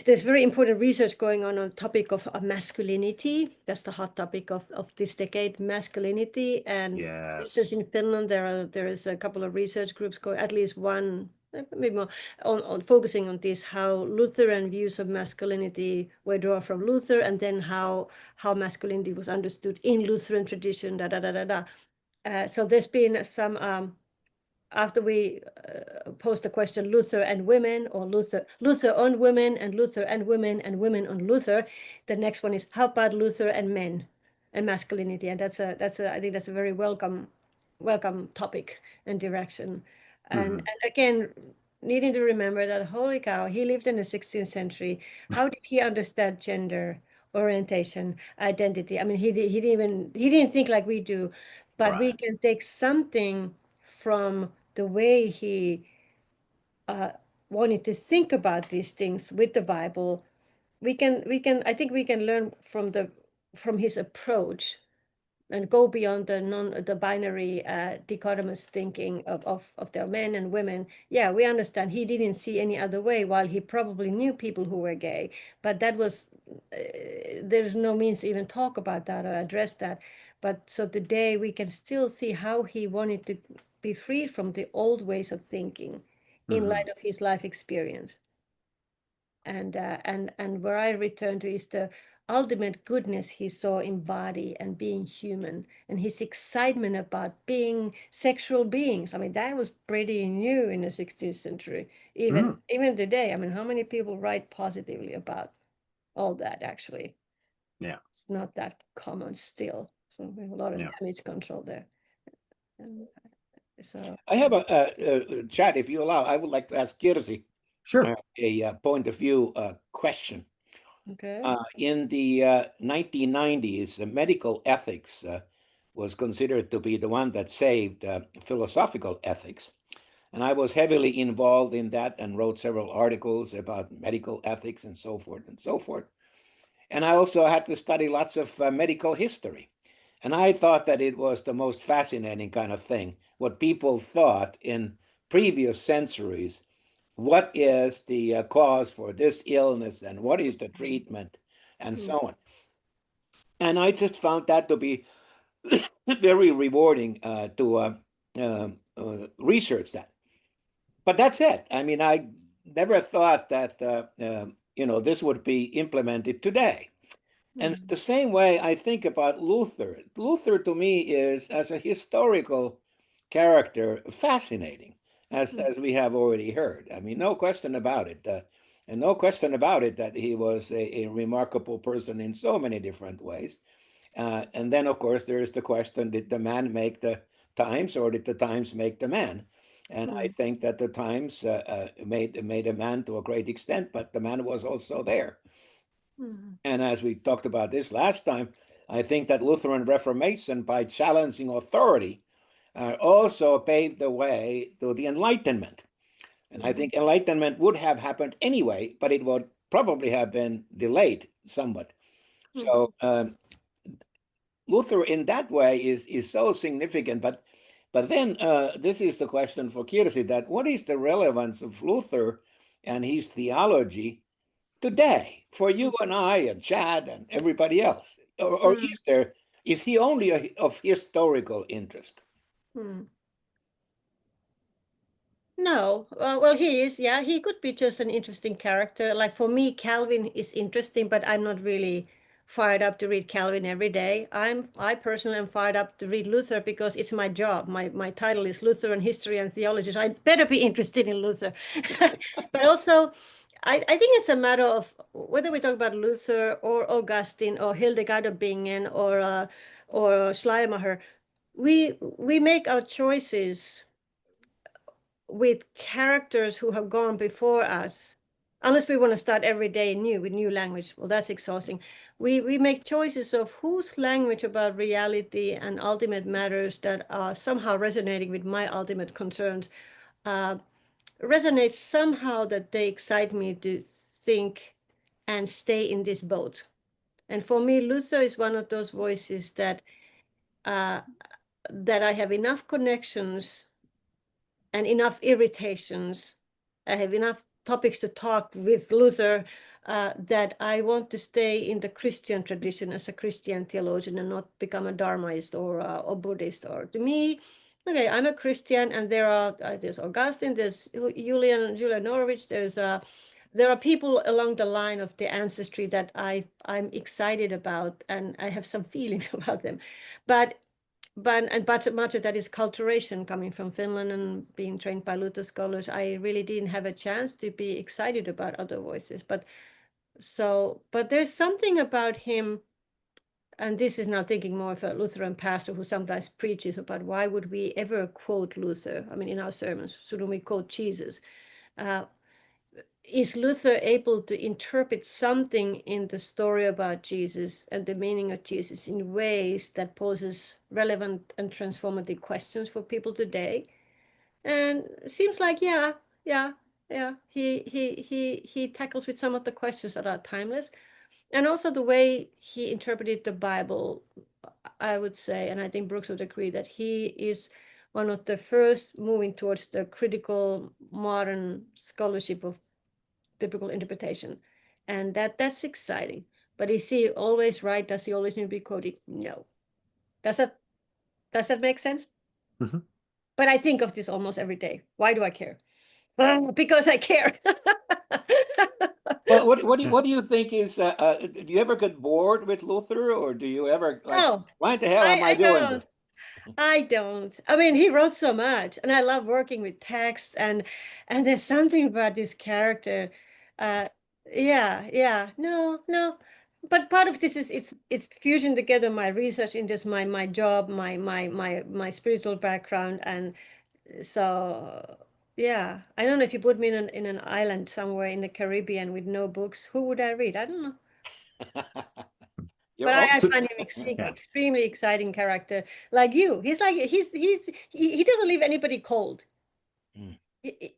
there's very important research going on the topic of masculinity. That's the hot topic of this decade, masculinity. And for instance, Yes. in Finland, there is a couple of research groups going, at least one, maybe more, on focusing on this, how Lutheran views of masculinity were drawn from Luther, and then how masculinity was understood in Lutheran tradition. Da da da da da. So there's been some after we post the question Luther and women, or Luther on women, and Luther and women, and women on Luther, the next one is how about Luther and men and masculinity? And that's a I think that's a very welcome topic and direction. Hmm. And again, needing to remember that holy cow, he lived in the 16th century. How did he understand gender, orientation, identity? I mean, he didn't think like we do, but we Right. can take something from the way he uh, wanted to think about these things with the Bible. We can I think we can learn from his approach and go beyond the binary dichotomous thinking of their men and women. Yeah, we understand he didn't see any other way, while he probably knew people who were gay, but that was there's no means to even talk about that or address that. But so today we can still see how he wanted to be freed from the old ways of thinking in Hmm. light of his life experience. And where I return to is the ultimate goodness he saw in body and being human, and his excitement about being sexual beings. I mean, that was pretty new in the 16th century. Even today, I mean, how many people write positively about all that actually? Yeah. It's not that common still. So we have a lot of Yeah. damage control there. And so I have a chat, if you allow. I would like to ask Kirsi Sure. a point of view question. okay. In the 1990s, medical ethics was considered to be the one that saved philosophical ethics. And I was heavily involved in that and wrote several articles about medical ethics and so forth and so forth. And I also had to study lots of medical history. And I thought that it was the most fascinating kind of thing, what people thought in previous centuries. What is the cause for this illness and what is the treatment and so on. And I just found that to be very rewarding to research that. But that's it. I mean, I never thought that this would be implemented today. And the same way I think about Luther. Luther to me is, as a historical character, fascinating, as we have already heard. I mean, no question about it. And no question about it that he was a remarkable person in so many different ways. And then, of course, there is the question, did the man make the times or did the times make the man? And I think that the times made a man to a great extent, but the man was also there. And as we talked about this last time, I think that Lutheran Reformation, by challenging authority, also paved the way to the Enlightenment. And I think Enlightenment would have happened anyway, but it would probably have been delayed somewhat. So Luther, in that way, is so significant. But then this is the question for Kirsi: that what is the relevance of Luther and his theology today for you and I and Chad and everybody else? Or is he only of historical interest? No, well, he is. Yeah, he could be just an interesting character. Like for me, Calvin is interesting, but I'm not really fired up to read Calvin every day. I personally am fired up to read Luther because it's my job. My title is Lutheran History and Theology, so I better be interested in Luther. But also, I think it's a matter of whether we talk about Luther or Augustine or Hildegard of Bingen or Schleiermacher. We make our choices with characters who have gone before us, unless we want to start every day new with new language. Well, that's exhausting. We make choices of whose language about reality and ultimate matters that are somehow resonating with my ultimate concerns, resonates somehow that they excite me to think and stay in this boat. And for me, Luther is one of those voices that that I have enough connections and enough irritations. I have enough topics to talk with Luther that I want to stay in the Christian tradition as a Christian theologian and not become a Dharmaist or Buddhist. Or to me, okay, I'm a Christian, and there's Augustine, there's Julian Norwich, there are people along the line of the ancestry that I'm excited about, and I have some feelings about them, but much of that is culturation coming from Finland and being trained by Luther scholars. I really didn't have a chance to be excited about other voices. But there's something about him, and this is now thinking more of a Lutheran pastor who sometimes preaches about why would we ever quote Luther? I mean, in our sermons, shouldn't we quote Jesus? Is Luther able to interpret something in the story about Jesus and the meaning of Jesus in ways that poses relevant and transformative questions for people today? And it seems like, yeah, he tackles with some of the questions that are timeless. And also the way he interpreted the Bible, I would say, and I think Brooks would agree, that he is one of the first moving towards the critical modern scholarship of biblical interpretation. And that's exciting. But is he always right? Does he always need to be quoted? No. Does that make sense? But I think of this almost every day. Why do I care? Because I care. Well, what do you think is do you ever get bored with Luther, or do you ever like, No, why the hell am I I doing don't. this? I don't. I mean, he wrote so much, and I love working with text, and there's something about this character. Uh, yeah, yeah. No, no. But part of this is it's fusing together my research in just my job, my spiritual background, and so yeah. I don't know if you put me in an island somewhere in the Caribbean with no books, who would I read? I don't know. Your But own. I So, find him yeah. extremely exciting character, like you. He's like he doesn't leave anybody cold. Mm.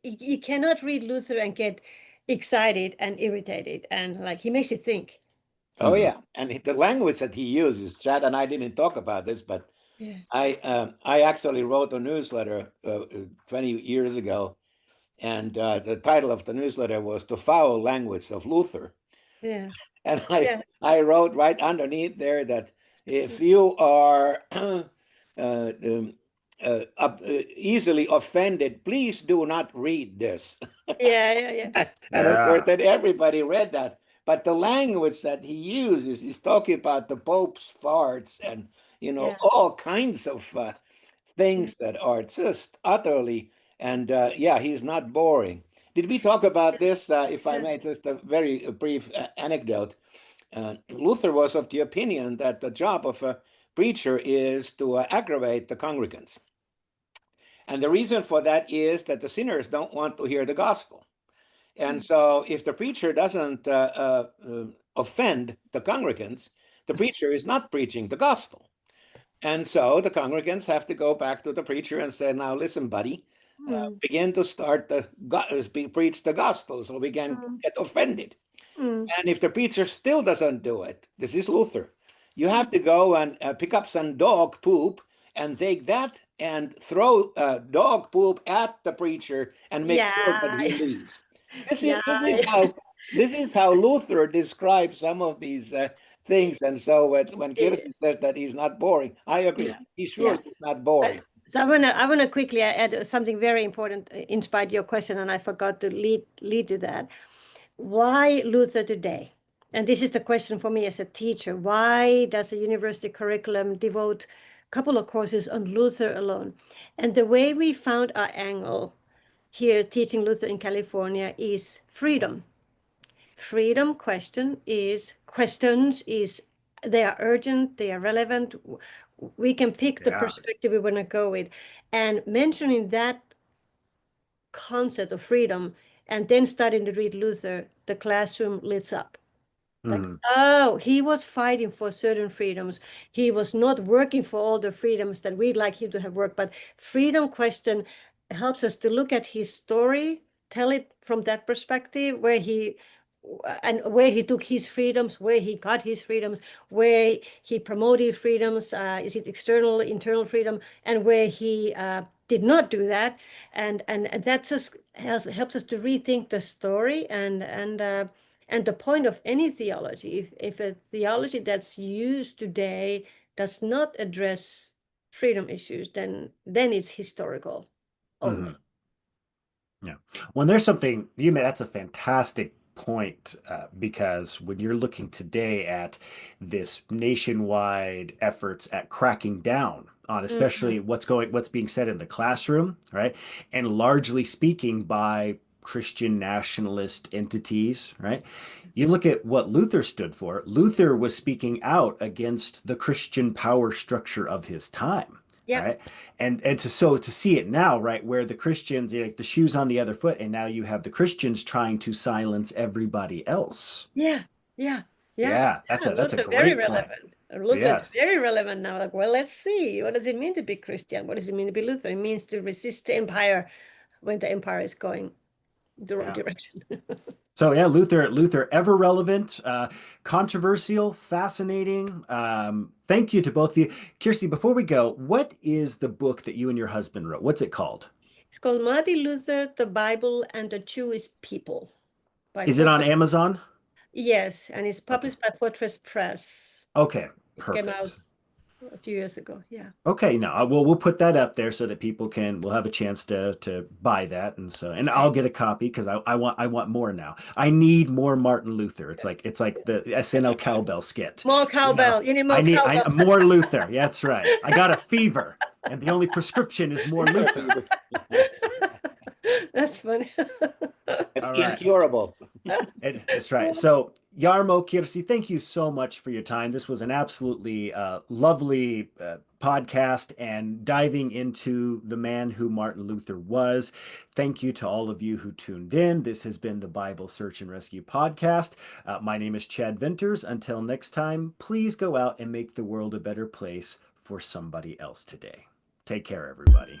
You cannot read Luther and get excited and irritated, and like he makes you think. Oh Mhm. yeah, and the language that he uses, Chad and I didn't talk about this, but Yeah, I actually wrote a newsletter 20 years ago, and the title of the newsletter was "The Foul Language of Luther." yeah, And yeah, I wrote right underneath there that if you are easily offended, please do not read this. yeah, yeah, yeah, And of course, Yeah. then everybody read that. But the language that he uses is talking about the Pope's farts and, yeah, all kinds of things that are just utterly, and yeah, he's not boring. Did we talk about this? If I yeah, may, just a very brief anecdote. Luther was of the opinion that the job of a preacher is to aggravate the congregants. And the reason for that is that the sinners don't want to hear the gospel. And mm, so, if the preacher doesn't offend the congregants, the preacher is not preaching the gospel. And so, the congregants have to go back to the preacher and say, "Now, listen, buddy, mm, begin to preach the gospel so we can mm, get offended." mm, And if the preacher still doesn't do it, this is Luther. You have mm. to go and pick up some dog poop and take that and throw dog poop at the preacher and make sure that Yeah, he leaves. This is yeah, this is how this is how Luther describes some of these things. And so when yeah, Kirsi says that he's not boring, I yeah, agree. He yeah. surely is not boring. So I wanna quickly add something very important inspired your question, and I forgot to lead to that. Why Luther today? And this is the question for me as a teacher. Why does a university curriculum devote a couple of courses on Luther alone? And the way we found our angle here teaching Luther in California is freedom. Freedom questions is they are urgent, they are relevant. We can pick the Yeah. perspective we want to go with. And mentioning that concept of freedom and then starting to read Luther, the classroom lit up. Like, Mhm. oh, he was fighting for certain freedoms. He was not working for all the freedoms that we'd like him to have worked. But freedom question helps us to look at his story, tell it from that perspective, where he took his freedoms, where he got his freedoms, where he promoted freedoms, is it external, internal freedom, and where he did not do that. And that just helps us to rethink the story and the point of any theology, if a theology that's used today does not address freedom issues, then it's historical Mhm. only. Yeah. When there's something you made, that's a fantastic point because when you're looking today at this nationwide efforts at cracking down on Mhm. especially what's being said in the classroom, right? And largely speaking by Christian nationalist entities, right? You look at what Luther stood for. Luther was speaking out against the Christian power structure of his time, Yeah, right? And to see it now, right, where the Christians, like the shoes on the other foot, and now you have the Christians trying to silence everybody else. yeah, yeah, yeah, Yeah, yeah. that's a Luther very great point. relevant. Luther is Yeah, very relevant now. Like, well, let's see. What does it mean to be Christian? What does it mean to be Luther? It means to resist the empire when the empire is going the wrong yeah. direction. So yeah, Luther, ever relevant, controversial, fascinating. Thank you to both of you, Kirsi. Before we go, what is the book that you and your husband wrote? What's it called? It's called Martin Luther, the Bible, and the Jewish People by Is it on Fortress. Amazon? Yes, and it's Okay. published by Fortress Press. Okay. It came out Perfect. a few years ago. Yeah. Okay, now we'll put that up there so that people will have a chance to buy that, and I'll get a copy because I want more now. I need more Martin Luther. It's like the SNL cowbell skit. More You know, cowbell. You need more cowbell. more Luther. Yeah, that's right. I got a fever, and the only prescription is more Luther. That's funny. It's All right. incurable. That's right. So, Jarmo, Kirsi, thank you so much for your time. This was an absolutely lovely podcast and diving into the man who Martin Luther was. Thank you to all of you who tuned in. This has been the Bible Search and Rescue podcast. My name is Chad Venters. Until next time, please go out and make the world a better place for somebody else today. Take care, everybody.